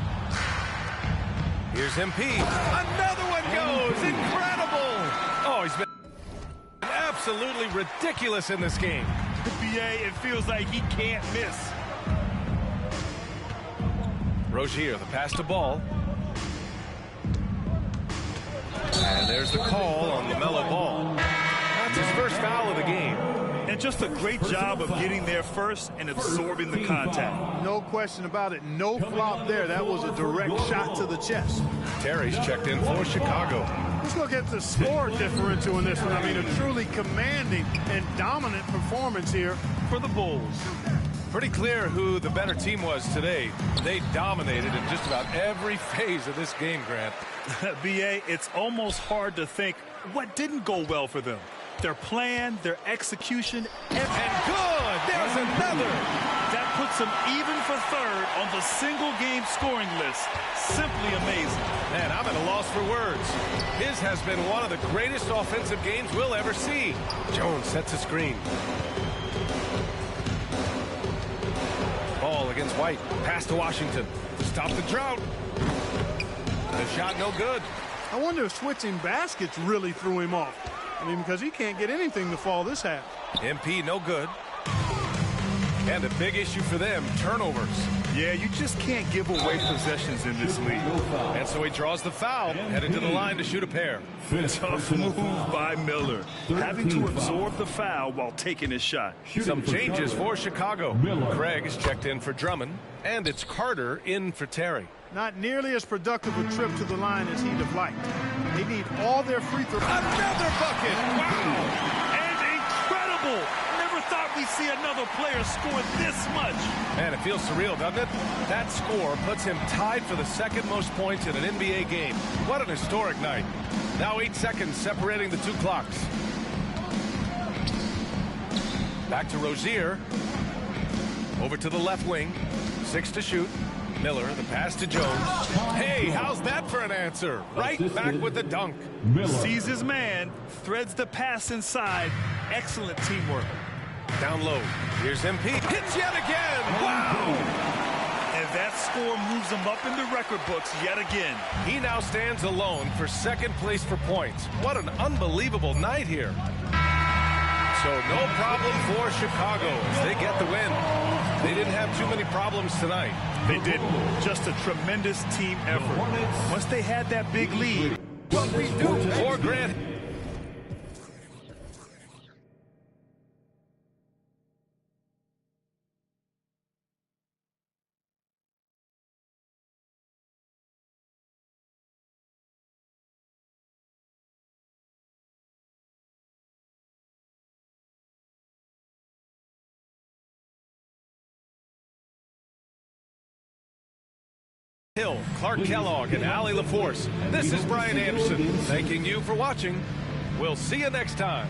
[SPEAKER 6] Here's MP. Another one goes. Incredible. Oh, he's been absolutely ridiculous in this game.
[SPEAKER 8] BA, it feels like he can't miss.
[SPEAKER 6] Rozier, the pass to Ball. And there's the call on LaMelo Ball. That's his first foul of the game.
[SPEAKER 8] And just a great job of getting there first and absorbing the contact.
[SPEAKER 7] No question about it. No flop there. That was a direct shot to the chest.
[SPEAKER 6] Terry's checked in for Chicago.
[SPEAKER 7] Let's look at the score differential in this one. I mean, a truly commanding and dominant performance here for the Bulls.
[SPEAKER 6] Pretty clear who the better team was today. They dominated in just about every phase of this game, Grant.
[SPEAKER 8] B.A., it's almost hard to think what didn't go well for them. Their plan, their execution,
[SPEAKER 6] and good! There's another!
[SPEAKER 8] That puts them even for third on the single-game scoring list. Simply amazing.
[SPEAKER 6] Man, I'm at a loss for words. His has been one of the greatest offensive games we'll ever see. Jones sets a screen. Ball against White. Pass to Washington. Stop the drought. The shot no good.
[SPEAKER 7] I wonder if switching baskets really threw him off. I mean, because he can't get anything to fall this half.
[SPEAKER 6] MP no good. And a big issue for them, turnovers.
[SPEAKER 8] Yeah, you just can't give away possessions in this league.
[SPEAKER 6] And so he draws the foul, headed to the line to shoot a pair.
[SPEAKER 8] Tough move by Miller, having to absorb the foul while taking his shot.
[SPEAKER 6] Some changes for Chicago. Craig is checked in for Drummond, and it's Carter in for Terry.
[SPEAKER 7] Not nearly as productive a trip to the line as he'd have liked. They need all their free throws.
[SPEAKER 6] Another bucket! Wow!
[SPEAKER 8] And incredible! Never thought we'd see another player score this much.
[SPEAKER 6] Man, it feels surreal, doesn't it? That score puts him tied for the second most points in an NBA game. What an historic night. Now 8 seconds separating the two clocks. Back to Rozier. Over to the left wing. 6 to shoot. Miller, the pass to Jones. Hey, how's that for an answer? Right back with the dunk.
[SPEAKER 8] Sees his man, threads the pass inside. Excellent teamwork.
[SPEAKER 6] Down low. Here's MP. Hits yet again. Wow.
[SPEAKER 8] And that score moves him up in the record books yet again.
[SPEAKER 6] He now stands alone for second place for points. What an unbelievable night here. So no problem for Chicago as they get the win. They didn't have too many problems tonight.
[SPEAKER 8] They didn't. Just a tremendous team effort. Once they had that big lead.
[SPEAKER 6] What we do for Grant. Hill, Clark Kellogg, and Allie LaForce. This is Brian Anderson, thanking you for watching. We'll see you next time.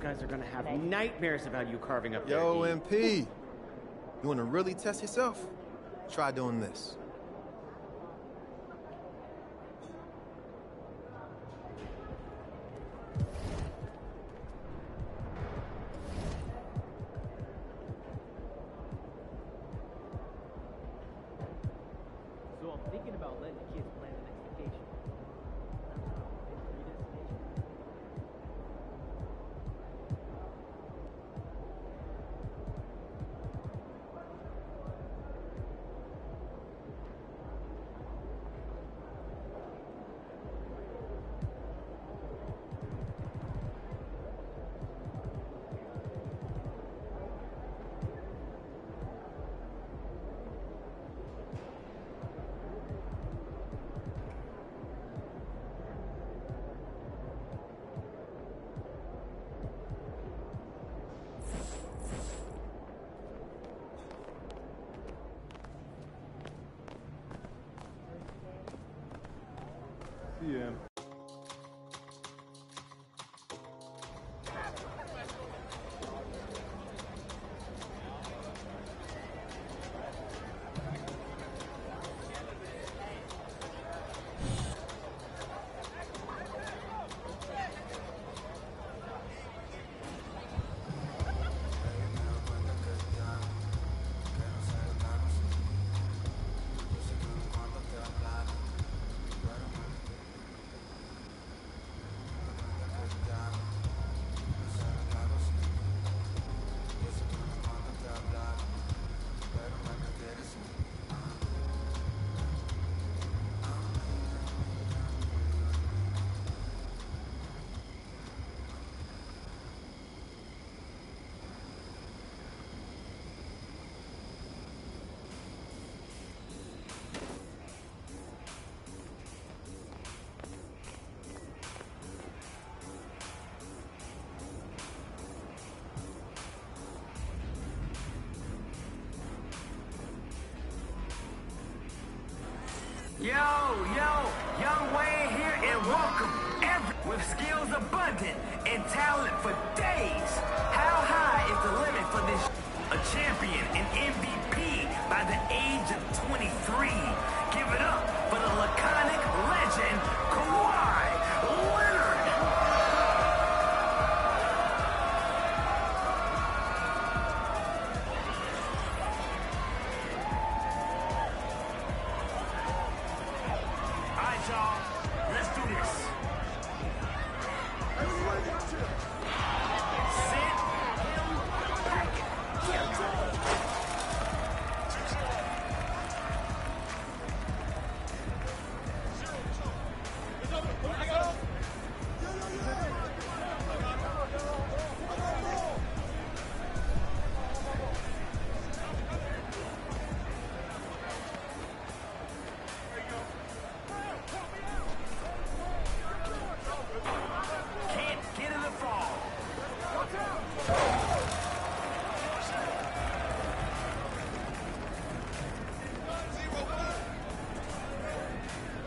[SPEAKER 11] Guys are gonna have nightmares about you carving up
[SPEAKER 12] Yo, MP, you want to really test yourself? Try doing this.
[SPEAKER 11] So I'm thinking about letting the kids plan the next vacation.
[SPEAKER 1] with skills abundant and talent for days. How high is the limit for this? A champion and MVP by the age of 23. Give it up for the laconic legend, Kawhi Leonard. All right, y'all. Let's do this. Sit him back. Can't get in the fall.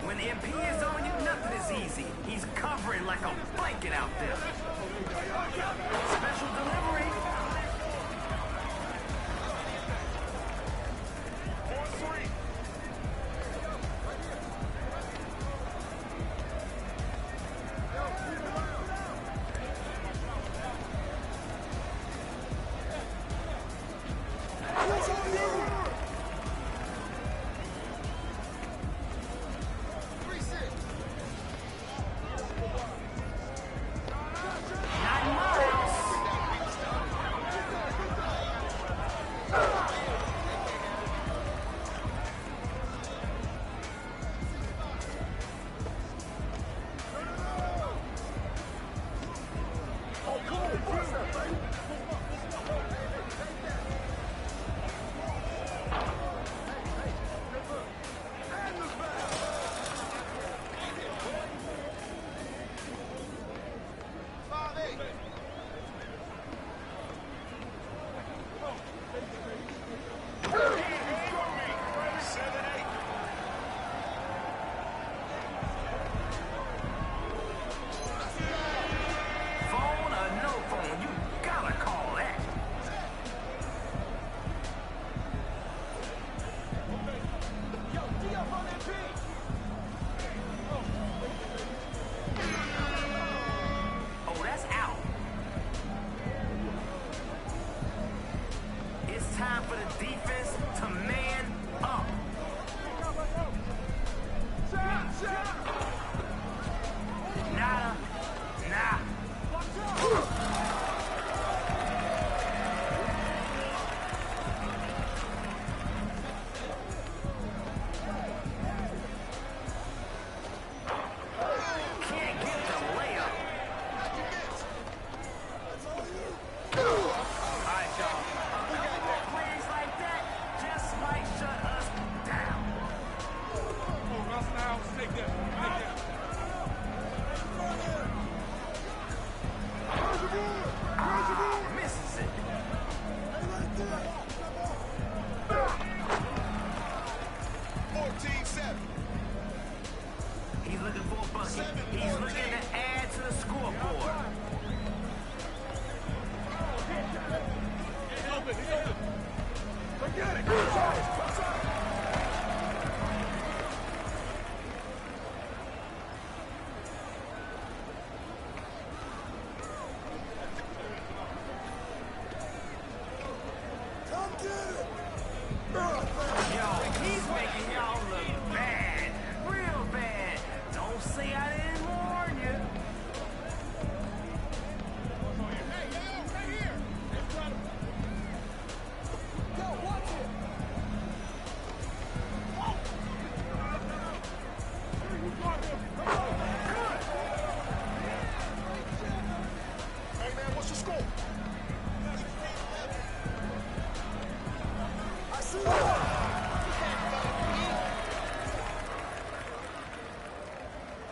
[SPEAKER 1] When MP is on you, nothing is easy. He's covering like a blanket out there. Special delivery. Phone or no phone, you gotta call that. Oh, that's out. It's time for the defense to man up. Nada. Nah. Can't get the layup. All right, y'all. A couple more plays like that just might shut us down. Misses it. He's looking for a bucket. He's looking to add to the scoreboard. Yo, he's making y'all look bad. Real bad. Don't say I didn't warn you.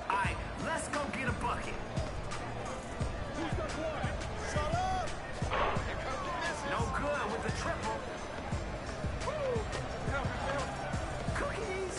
[SPEAKER 1] Alright, let's go get a bucket. No good with the triple. Cookies.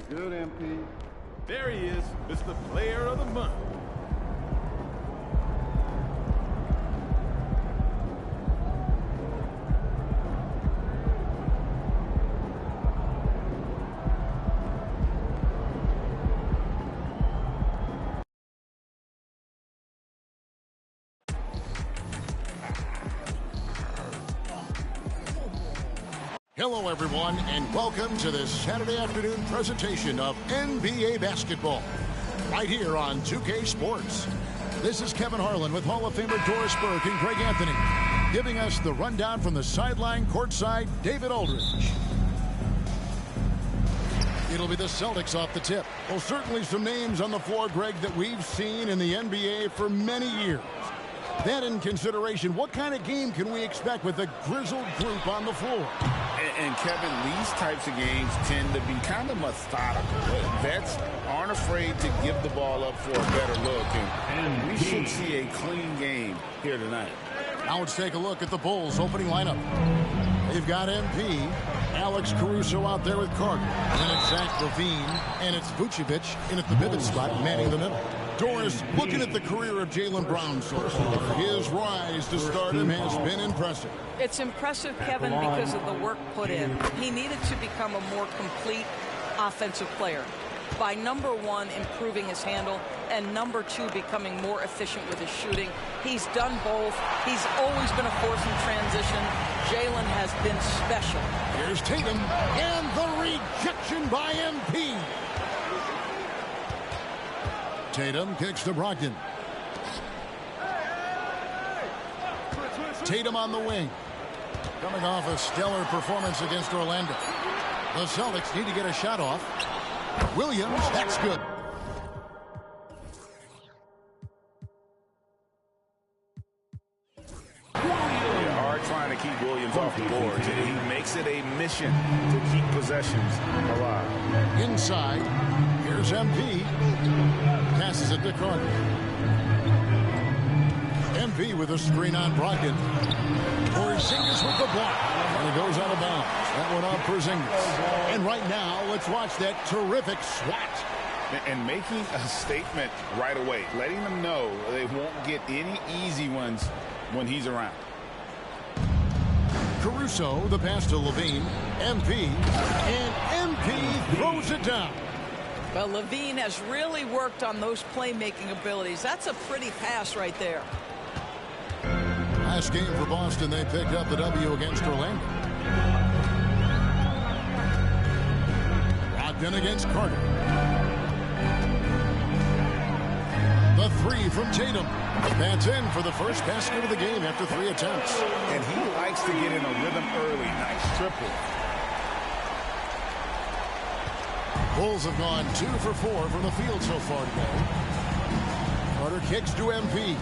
[SPEAKER 4] Good, MP. There he is, Mr. Player of the Month.
[SPEAKER 13] Hello, everyone, and welcome to this Saturday afternoon presentation of NBA basketball, right here on 2K Sports. This is Kevin Harlan with Hall of Famer Doris Burke and Greg Anthony, giving us the rundown from the sideline courtside, David Aldridge. It'll be the Celtics off the tip. Well, certainly some names on the floor, Greg, that we've seen in the NBA for many years. That in consideration, what kind of game can we expect with a grizzled group on the floor?
[SPEAKER 14] And Kevin, these types of games tend to be kind of methodical. Vets aren't afraid to give the ball up for a better look, and we should see a clean game here tonight.
[SPEAKER 13] Now let's take a look at the Bulls' opening lineup. They've got MP, Alex Caruso out there with Carter. Then it's Zach LaVine, and it's Vucevic in at the pivot spot, manning the middle. Doris, looking at the career of Jaylen Brown so far, his rise to stardom has been impressive.
[SPEAKER 15] It's impressive, Kevin, because of the work put in. He needed to become a more complete offensive player. By number one, improving his handle, and number two, becoming more efficient with his shooting. He's done both. He's always been a force in transition. Jaylen has been special.
[SPEAKER 13] Here's Tatum, and the rejection by MP. Tatum kicks to Brogdon. Tatum on the wing. Coming off a stellar performance against Orlando. The Celtics need to get a shot off. Williams, that's good.
[SPEAKER 14] Hard trying to keep Williams off the board. He makes it a mission to keep possessions alive.
[SPEAKER 13] Inside, here's MP. Passes it to Carter. MP with a screen on Brogdon. Porzingis with the block. And it goes out of bounds. That one off Porzingis. And right now, let's watch that terrific swat.
[SPEAKER 14] And making a statement right away. Letting them know they won't get any easy ones when he's around.
[SPEAKER 13] Caruso, the pass to LaVine. MP. And MP throws it down.
[SPEAKER 15] Well, LaVine has really worked on those playmaking abilities. That's a pretty pass right there.
[SPEAKER 13] Last game for Boston, they picked up the W against Orlando. Brogdon against Carter. The three from Tatum. That's in for the first basket of the game after 3 attempts.
[SPEAKER 14] And he likes to get in a rhythm early. Nice triple.
[SPEAKER 13] Bulls have gone 2 for 4 from the field so far today. Carter kicks to MP.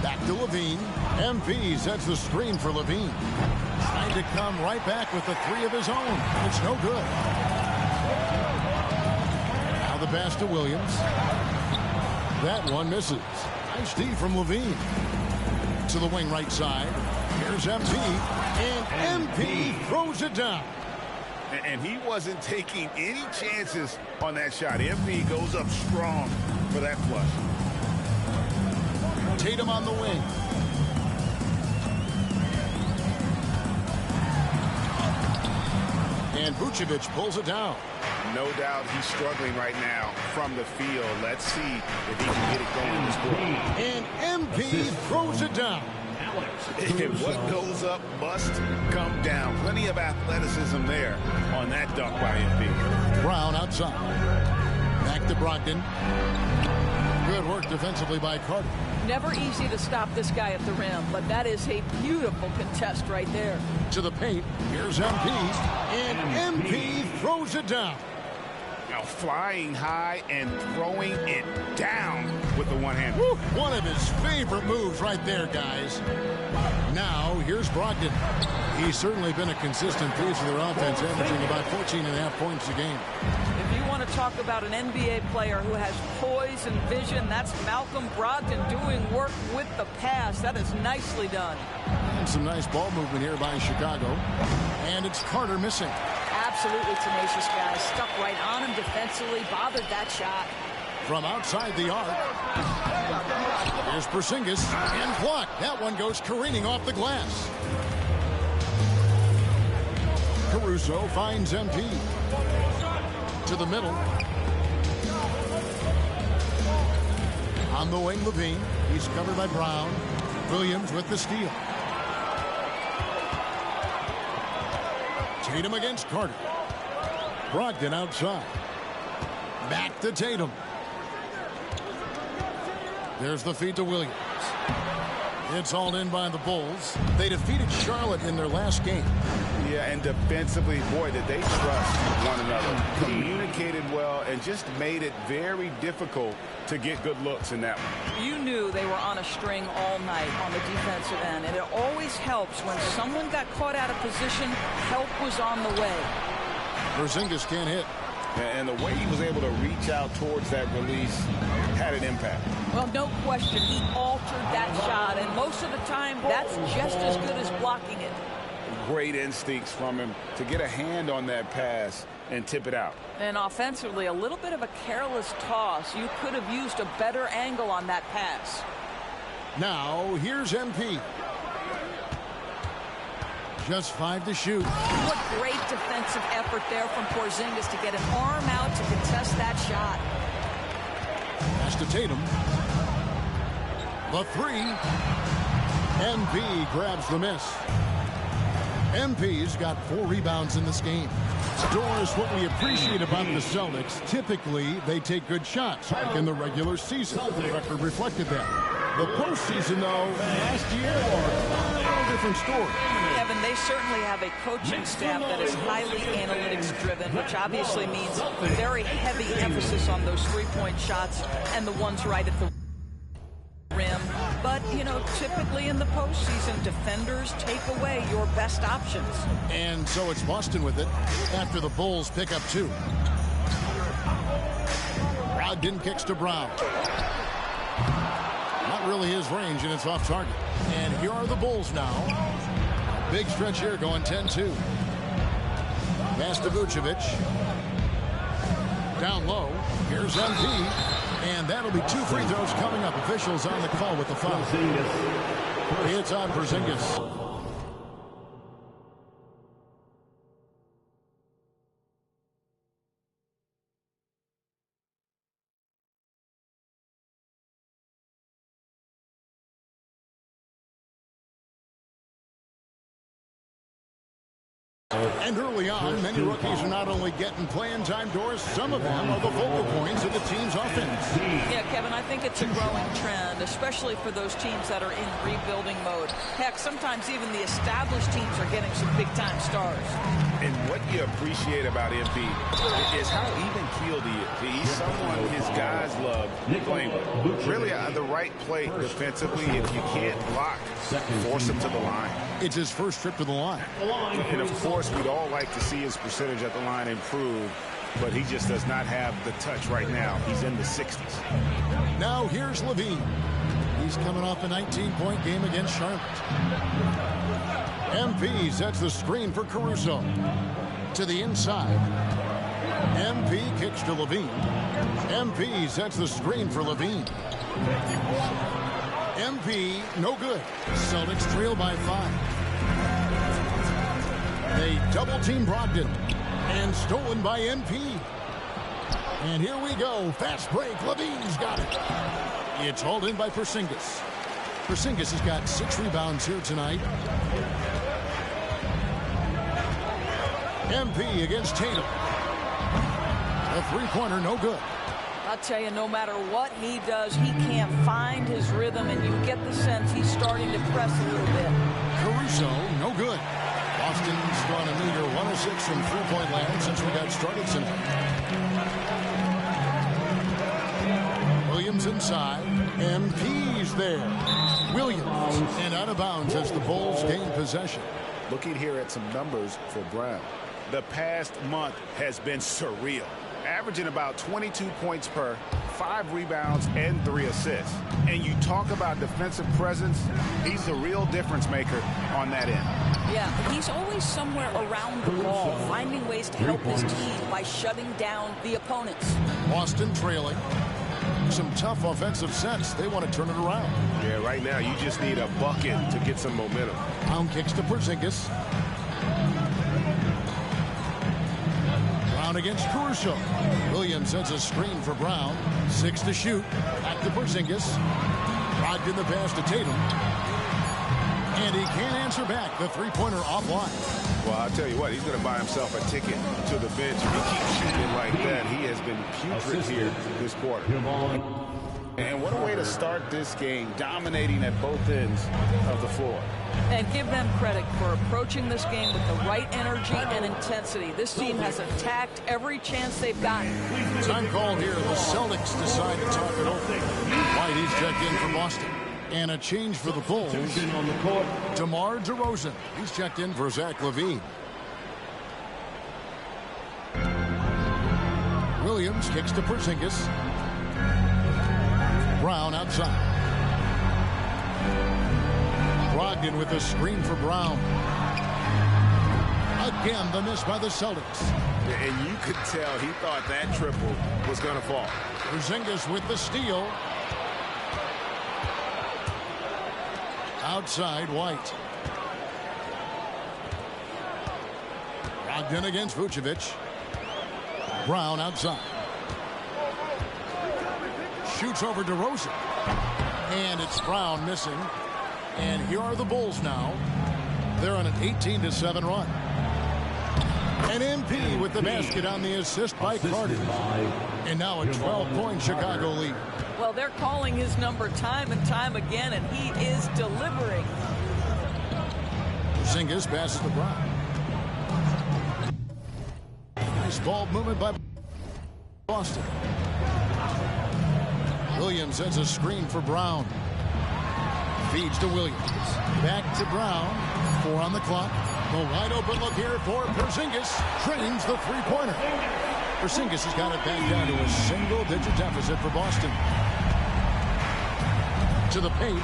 [SPEAKER 13] Back to LaVine. MP sets the screen for LaVine. Trying to come right back with the 3 of his own. It's no good. Now the pass to Williams. That one misses. Nice D from LaVine. To the wing right side. Here's MP. And MP throws it down.
[SPEAKER 14] And he wasn't taking any chances on that shot. MP goes up strong for that flush.
[SPEAKER 13] Tatum on the wing. And Vucevic pulls it down.
[SPEAKER 14] No doubt he's struggling right now from the field. Let's see if he can get it going this quarter.
[SPEAKER 13] And MP throws it down.
[SPEAKER 14] And what goes up must come down. Plenty of athleticism there on that dunk by MP.
[SPEAKER 13] Brown outside. Back to Brogdon. Good work defensively by Carter.
[SPEAKER 15] Never easy to stop this guy at the rim, but that is a beautiful contest right there.
[SPEAKER 13] To the paint. Here's MP. And MP throws it down.
[SPEAKER 14] Now flying high and throwing it down with the one hand.
[SPEAKER 13] One of his favorite moves right there, guys. Now, here's Brogdon. He's certainly been a consistent piece of their offense, averaging about 14.5 points a game.
[SPEAKER 15] If you want to talk about an NBA player who has poise and vision, that's Malcolm Brogdon doing work with the pass. That is nicely done.
[SPEAKER 13] And some nice ball movement here by Chicago. And it's Carter missing.
[SPEAKER 15] Absolutely tenacious guy. Stuck right on him defensively, bothered that shot.
[SPEAKER 13] From outside the arc. Here's Porzingis and blocked. That one goes careening off the glass. Caruso finds MP. To the middle. On the wing, Levine. He's covered by Brown. Williams with the steal. Tatum against Carter. Brogdon outside. Back to Tatum. There's the feed to Williams. It's hauled in by the Bulls. They defeated Charlotte in their last game.
[SPEAKER 14] Yeah, and defensively, boy, did they trust one another. Communicated well and just made it very difficult to get good looks in that one.
[SPEAKER 15] You knew they were on a string all night on the defensive end, and it always helps when someone got caught out of position, help was on the way.
[SPEAKER 13] Porzingis can't hit.
[SPEAKER 14] And the way he was able to reach out towards that release had an impact.
[SPEAKER 15] Well, no question, he altered that shot, and most of the time, that's just as good as blocking it.
[SPEAKER 14] Great instincts from him to get a hand on that pass and tip it out.
[SPEAKER 15] And offensively, a little bit of a careless toss. You could have used a better angle on that pass.
[SPEAKER 13] Now, here's MP. Just 5 to shoot.
[SPEAKER 15] What great defensive effort there from Porzingis to get an arm out to contest that shot.
[SPEAKER 13] Pass to Tatum. The 3. MP grabs the miss. MP's got 4 rebounds in this game. Doris, what we appreciate about the Celtics, typically they take good shots, like in the regular season. The record reflected that. The postseason, though, last year, a different story.
[SPEAKER 15] Kevin, they certainly have a coaching staff that is highly analytics-driven, which obviously means very heavy emphasis on those three-point shots and the ones right at the rim. But, you know, typically in the postseason, defenders take away your best options.
[SPEAKER 13] And so it's Boston with it after the Bulls pick up 2. Brogdon kicks to Brown. Not really his range, and it's off target. And here are the Bulls now. Big stretch here going 10-2. Pass to Vucevic. Down low. Here's MP. And that'll be 2 free throws coming up. Officials on the call with the foul. It's on Porzingis. And early on, many rookies are not only getting playing time, Doris, some of them are the focal points of the team's offense.
[SPEAKER 15] Yeah, Kevin, I think it's a growing trend, especially for those teams that are in rebuilding mode. Heck, sometimes even the established teams are getting some big-time stars.
[SPEAKER 14] And what you appreciate about MP is how even-keeled he is. He's someone his guys love playing with. Really, the right play defensively. If you can't block, force him to the line.
[SPEAKER 13] It's his first trip to the line.
[SPEAKER 14] And, of course, we'd all like to see his percentage at the line improve, but he just does not have the touch right now. He's in the 60s.
[SPEAKER 13] Now here's Levine. He's coming off a 19-point game against Charlotte. MP sets the screen for Caruso. To the inside. MP kicks to Levine. MP sets the screen for Levine. MP, no good. Celtics trail by 5. They double-team Brogdon. And stolen by MP. And here we go. Fast break. Levine's got it. It's hauled in by Porzingis. Porzingis has got 6 rebounds here tonight. MP against Tatum. A three-pointer, no good.
[SPEAKER 15] I'll tell you, no matter what he does, he can't find his rhythm, and you get the sense he's starting to press a little bit.
[SPEAKER 13] Caruso, no good. Boston's gone a meter 106 from three-point land since we got started tonight. Williams inside. MP's there. Williams and out of bounds as the Bulls gain possession.
[SPEAKER 14] Looking here at some numbers for Brown. The past month has been surreal. Averaging about 22 points per 5 rebounds and 3 assists. And you talk about defensive presence, he's the real difference maker on that end.
[SPEAKER 15] Yeah, he's always somewhere around the ball, finding ways to help his team by shutting down the opponents.
[SPEAKER 13] Boston trailing. Some tough offensive sets. They want to turn it around.
[SPEAKER 4] Yeah, right now you just need a bucket to get some momentum.
[SPEAKER 13] Brown kicks to Porzingis. Brown against Caruso. Williams sends a screen for Brown. 6 to shoot. Back to Porzingis. Brogdon the pass to Tatum. And he can't answer back. The three-pointer offline.
[SPEAKER 4] Well, I'll tell you what, he's going to buy himself a ticket to the bench. If he keeps shooting like that, he has been putrid here this quarter.
[SPEAKER 14] And what a way to start this game, dominating at both ends of the floor.
[SPEAKER 15] And give them credit for approaching this game with the right energy and intensity. This team has attacked every chance they've gotten.
[SPEAKER 13] Time called here. The Celtics decide to talk it over. Whitey's checked in for Boston. And a change for the Bulls.
[SPEAKER 5] On the court.
[SPEAKER 13] DeMar DeRozan. He's checked in for Zach LaVine. Williams kicks to Porzingis. Brown outside. Brogdon with a screen for Brown. Again, the miss by the Celtics.
[SPEAKER 4] And you could tell he thought that triple was going to fall.
[SPEAKER 13] Porzingis with the steal. Outside, White. Brogdon against Vucevic. Brown outside. Shoots over DeRozan. And it's Brown missing. And here are the Bulls now. They're on an 18-7 run. And MP with the basket on the assist by Carter. And now a 12-point Chicago lead.
[SPEAKER 15] Well, they're calling his number time and time again, and he is delivering.
[SPEAKER 13] Porzingis passes to Brown. Nice ball movement by Boston. Williams sends a screen for Brown. Feeds to Williams. Back to Brown. 4 on the clock. The wide open look here for Porzingis. Trains the three-pointer. Porzingis has got it back down to a single-digit deficit for Boston. To the paint.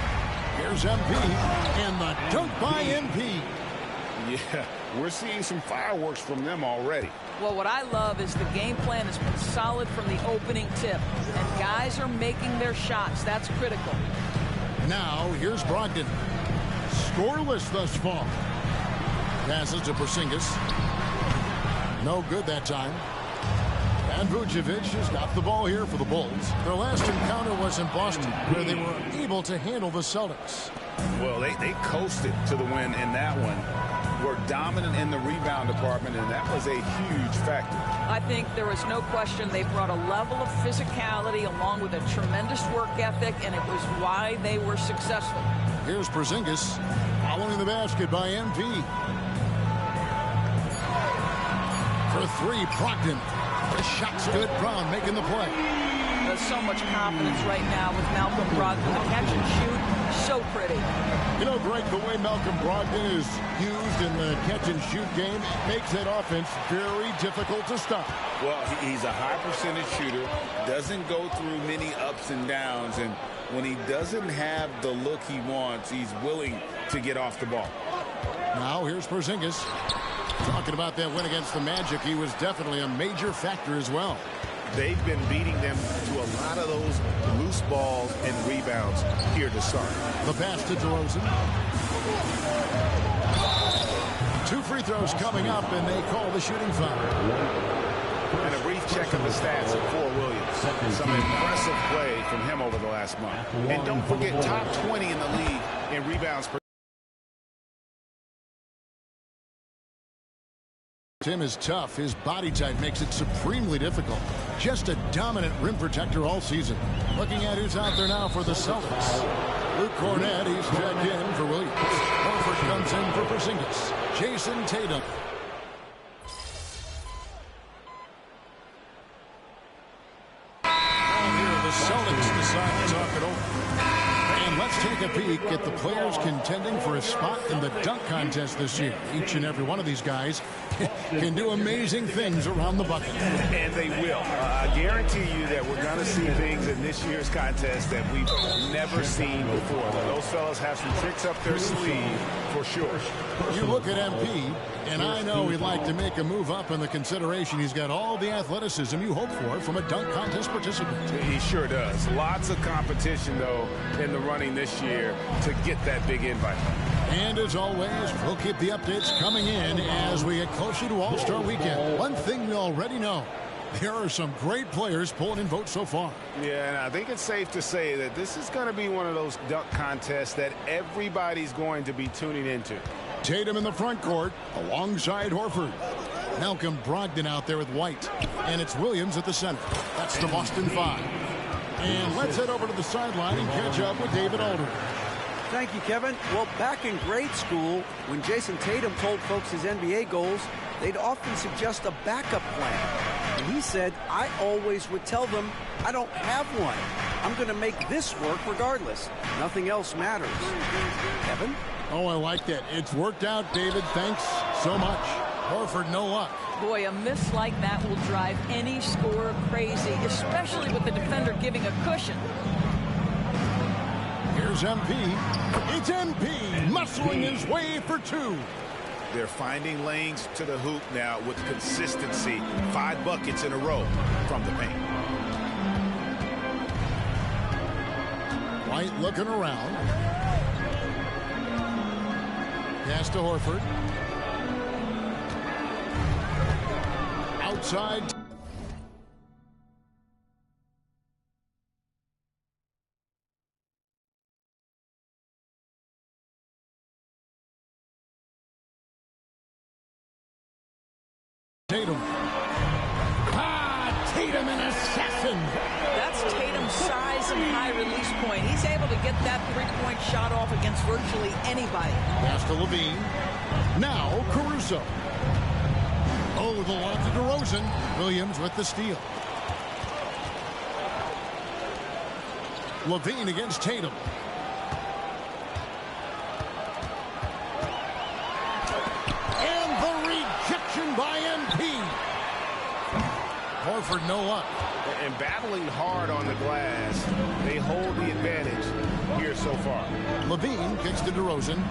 [SPEAKER 13] Here's MP. And the dunk by MP.
[SPEAKER 14] Yeah, we're seeing some fireworks from them already.
[SPEAKER 15] Well, what I love is the game plan has been solid from the opening tip. And guys are making their shots. That's critical.
[SPEAKER 13] Now, here's Brogdon. Scoreless thus far. Passes to Porzingis. No good that time. And Vucevic has got the ball here for the Bulls. Their last encounter was in Boston, where they were able to handle the Celtics.
[SPEAKER 14] Well, they coasted to the win in that one. Were dominant in the rebound department, and that was a huge factor.
[SPEAKER 15] I think there was no question they brought a level of physicality along with a tremendous work ethic, and it was why they were successful.
[SPEAKER 13] Here's Porzingis following the basket by MP. For 3, Brogdon. The shot's good. Brown making the play.
[SPEAKER 15] There's so much confidence right now with Malcolm Brogdon. The catch and shoot, so pretty.
[SPEAKER 9] You know, Greg, the way Malcolm Brogdon is used in the catch and shoot game makes that offense very difficult to stop.
[SPEAKER 14] Well, he's a high percentage shooter, doesn't go through many ups and downs, and when he doesn't have the look he wants, he's willing to get off the ball.
[SPEAKER 13] Now here's Porzingis. Talking about that win against the Magic, he was definitely a major factor as well.
[SPEAKER 4] They've been beating them to a lot of those loose balls and rebounds here to start.
[SPEAKER 13] The pass to DeRozan. 2 free throws coming up, and they call the shooting foul.
[SPEAKER 4] And a brief check of the stats for Williams. Some impressive play from him over the last month. And don't forget, top 20 in the league in rebounds per.
[SPEAKER 13] Tim is tough. His body type makes it supremely difficult. Just a dominant rim protector all season. Looking at who's out there now for the Celtics. Luke Cornett, he's checked in for Williams. Horford comes in for Porzingis. Jason Tatum. Now here the Celtics decide to talk it over. And let's take a peek week at the players contending for a spot in the dunk contest this year. Each and every one of these guys can do amazing things around the bucket.
[SPEAKER 4] And they will. I guarantee you that we're going to see things in this year's contest that we've never seen before. Those fellas have some tricks up their sleeve for sure.
[SPEAKER 13] You look at MP, and I know he'd like to make a move up in the consideration. He's got all the athleticism you hope for from a dunk contest participant.
[SPEAKER 4] He sure does. Lots of competition, though, in the running this year to get that big invite.
[SPEAKER 13] And as always, we'll keep the updates coming in as we get closer to All-Star Weekend. One thing we already know, there are some great players pulling in votes so far.
[SPEAKER 4] Yeah, and I think it's safe to say that this is going to be one of those dunk contests that everybody's going to be tuning into.
[SPEAKER 13] Tatum in the front court alongside Horford. Malcolm Brogdon out there with White. And it's Williams at the center. That's the Boston Five. And let's head over to the sideline and catch up with David Aldridge.
[SPEAKER 16] Thank you, Kevin. Well, back in grade school, when Jason Tatum told folks his NBA goals, they'd often suggest a backup plan. And he said, I always would tell them, I don't have one. I'm going to make this work regardless. Nothing else matters. Kevin?
[SPEAKER 13] Oh, I like that. It's worked out, David. Thanks so much. Horford, no luck.
[SPEAKER 15] Boy, a miss like that will drive any scorer crazy, especially with the defender giving a cushion.
[SPEAKER 13] Here's MP. It's MP muscling his way for two.
[SPEAKER 4] They're finding lanes to the hoop now with consistency. 5 buckets in a row from the paint.
[SPEAKER 13] White looking around. Pass to Horford. Outside. Tatum. Tatum, an assassin.
[SPEAKER 15] That's Tatum's size and high release point. He's able to get that three-point shot off against virtually anybody.
[SPEAKER 13] Pass to Levine. Now Caruso. Oh, the lob to DeRozan. Williams with the steal. Levine against Tatum. And the rejection by MP. Horford, no luck.
[SPEAKER 4] And battling hard on the glass, they hold the advantage here so far.
[SPEAKER 13] Levine kicks to DeRozan.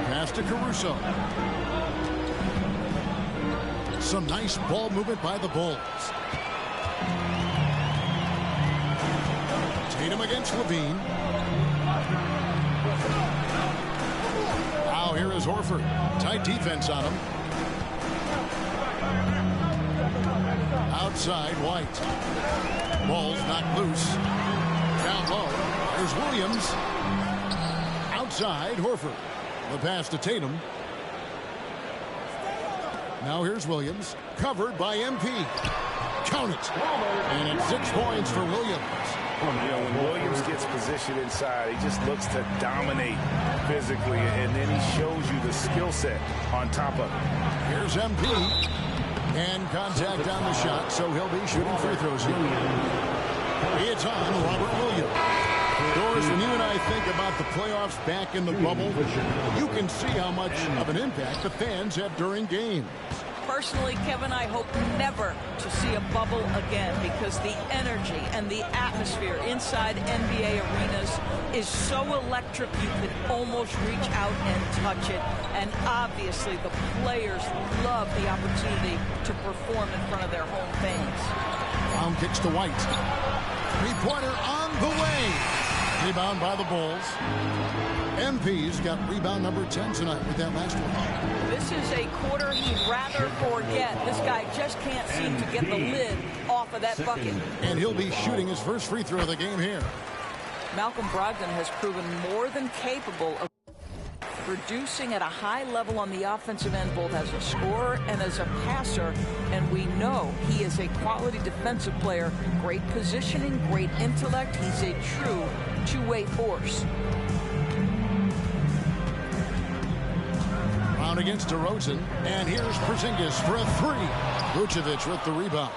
[SPEAKER 13] Pass to Caruso. Some nice ball movement by the Bulls. Tatum against Levine. Now here is Horford. Tight defense on him. Outside, White. Ball's knocked loose. Down low. There's Williams. Outside, Horford. The pass to Tatum. Now here's Williams. Covered by MP. Count it. And it's 6 points for Williams.
[SPEAKER 4] You know, when Williams gets positioned inside, he just looks to dominate physically, and then he shows you the skill set on top of it.
[SPEAKER 13] Here's MP. And contact on the shot, so he'll be shooting free throws here. It's on Robert Williams. Doris, when you and I think about the playoffs back in the bubble, you can see how much of an impact the fans have during games.
[SPEAKER 15] Personally, Kevin, I hope never to see a bubble again because the energy and the atmosphere inside NBA arenas is so electric you could almost reach out and touch it. And obviously, the players love the opportunity to perform in front of their home fans.
[SPEAKER 13] Brown kicks to White. Three-pointer on the way. Rebound by the Bulls. MP's got rebound number 10 tonight with that last one.
[SPEAKER 15] This is a quarter he'd rather forget. This guy just can't seem to get the lid off of that bucket.
[SPEAKER 13] And he'll be shooting his first free throw of the game here.
[SPEAKER 15] Malcolm Brogdon has proven more than capable of producing at a high level on the offensive end, both as a scorer and as a passer. And we know he is a quality defensive player. Great positioning, great intellect. He's a true two-way force.
[SPEAKER 13] Round against DeRozan. And here's Porzingis for a three. Vucevic with the rebound.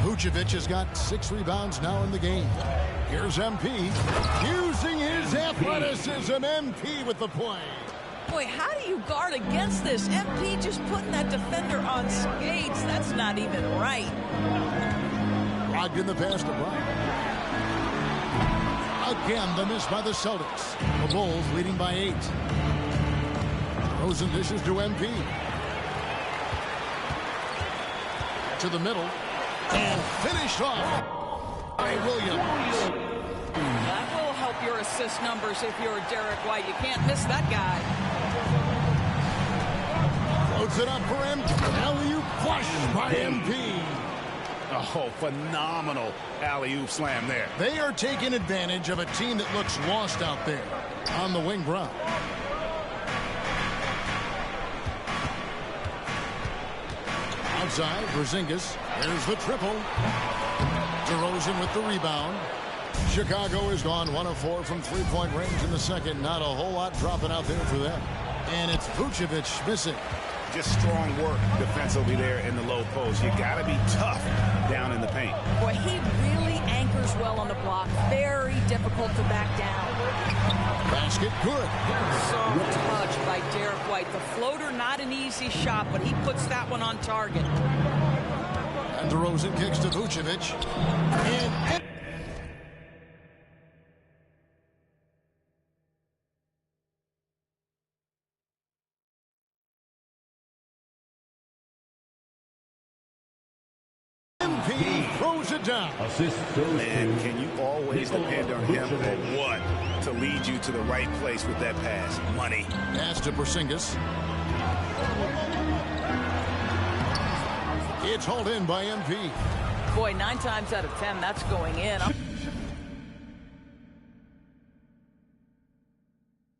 [SPEAKER 13] Vucevic has got 6 rebounds now in the game. Here's MP. Using his athleticism, MP with the play.
[SPEAKER 15] Boy, how do you guard against this? MP just putting that defender on skates. That's not even right.
[SPEAKER 13] Logged in the pass to Bryant. Again, the miss by the Celtics. The Bulls leading by 8. Rosen dishes to MP. To the middle. And finished off by Williams.
[SPEAKER 15] That will help your assist numbers if you're Derek White. You can't miss that guy.
[SPEAKER 13] Floats it up for MP. Alley-oop flush by MP.
[SPEAKER 4] Oh, phenomenal alley-oop slam there.
[SPEAKER 13] They are taking advantage of a team that looks lost out there. On the wing, Brown. Outside, Porzingis. There's the triple. DeRozan with the rebound. Chicago has gone 1 of 4 from three-point range in the second. Not a whole lot dropping out there for them. And it's Vucevic missing.
[SPEAKER 4] Just strong work defensively there in the low post. You got to be tough down in the paint.
[SPEAKER 15] Boy, he really anchors well on the block. Very difficult to back down.
[SPEAKER 13] Basket good.
[SPEAKER 15] Soft touch by Derek White. The floater, not an easy shot, but he puts that one on target.
[SPEAKER 13] And DeRozan kicks to Vucevic. And MP throws it down.
[SPEAKER 4] Man, can you always depend on him or what to lead you to the right place with that pass? Money.
[SPEAKER 13] Pass to Porzingis. It's hauled in by MP.
[SPEAKER 15] Boy, 9 times out of 10, that's going in. I'm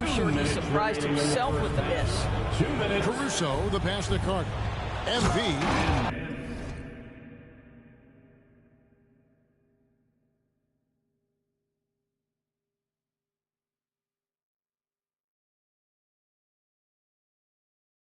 [SPEAKER 15] sure he surprised himself with the miss.
[SPEAKER 13] Caruso, the pass to Carter. MP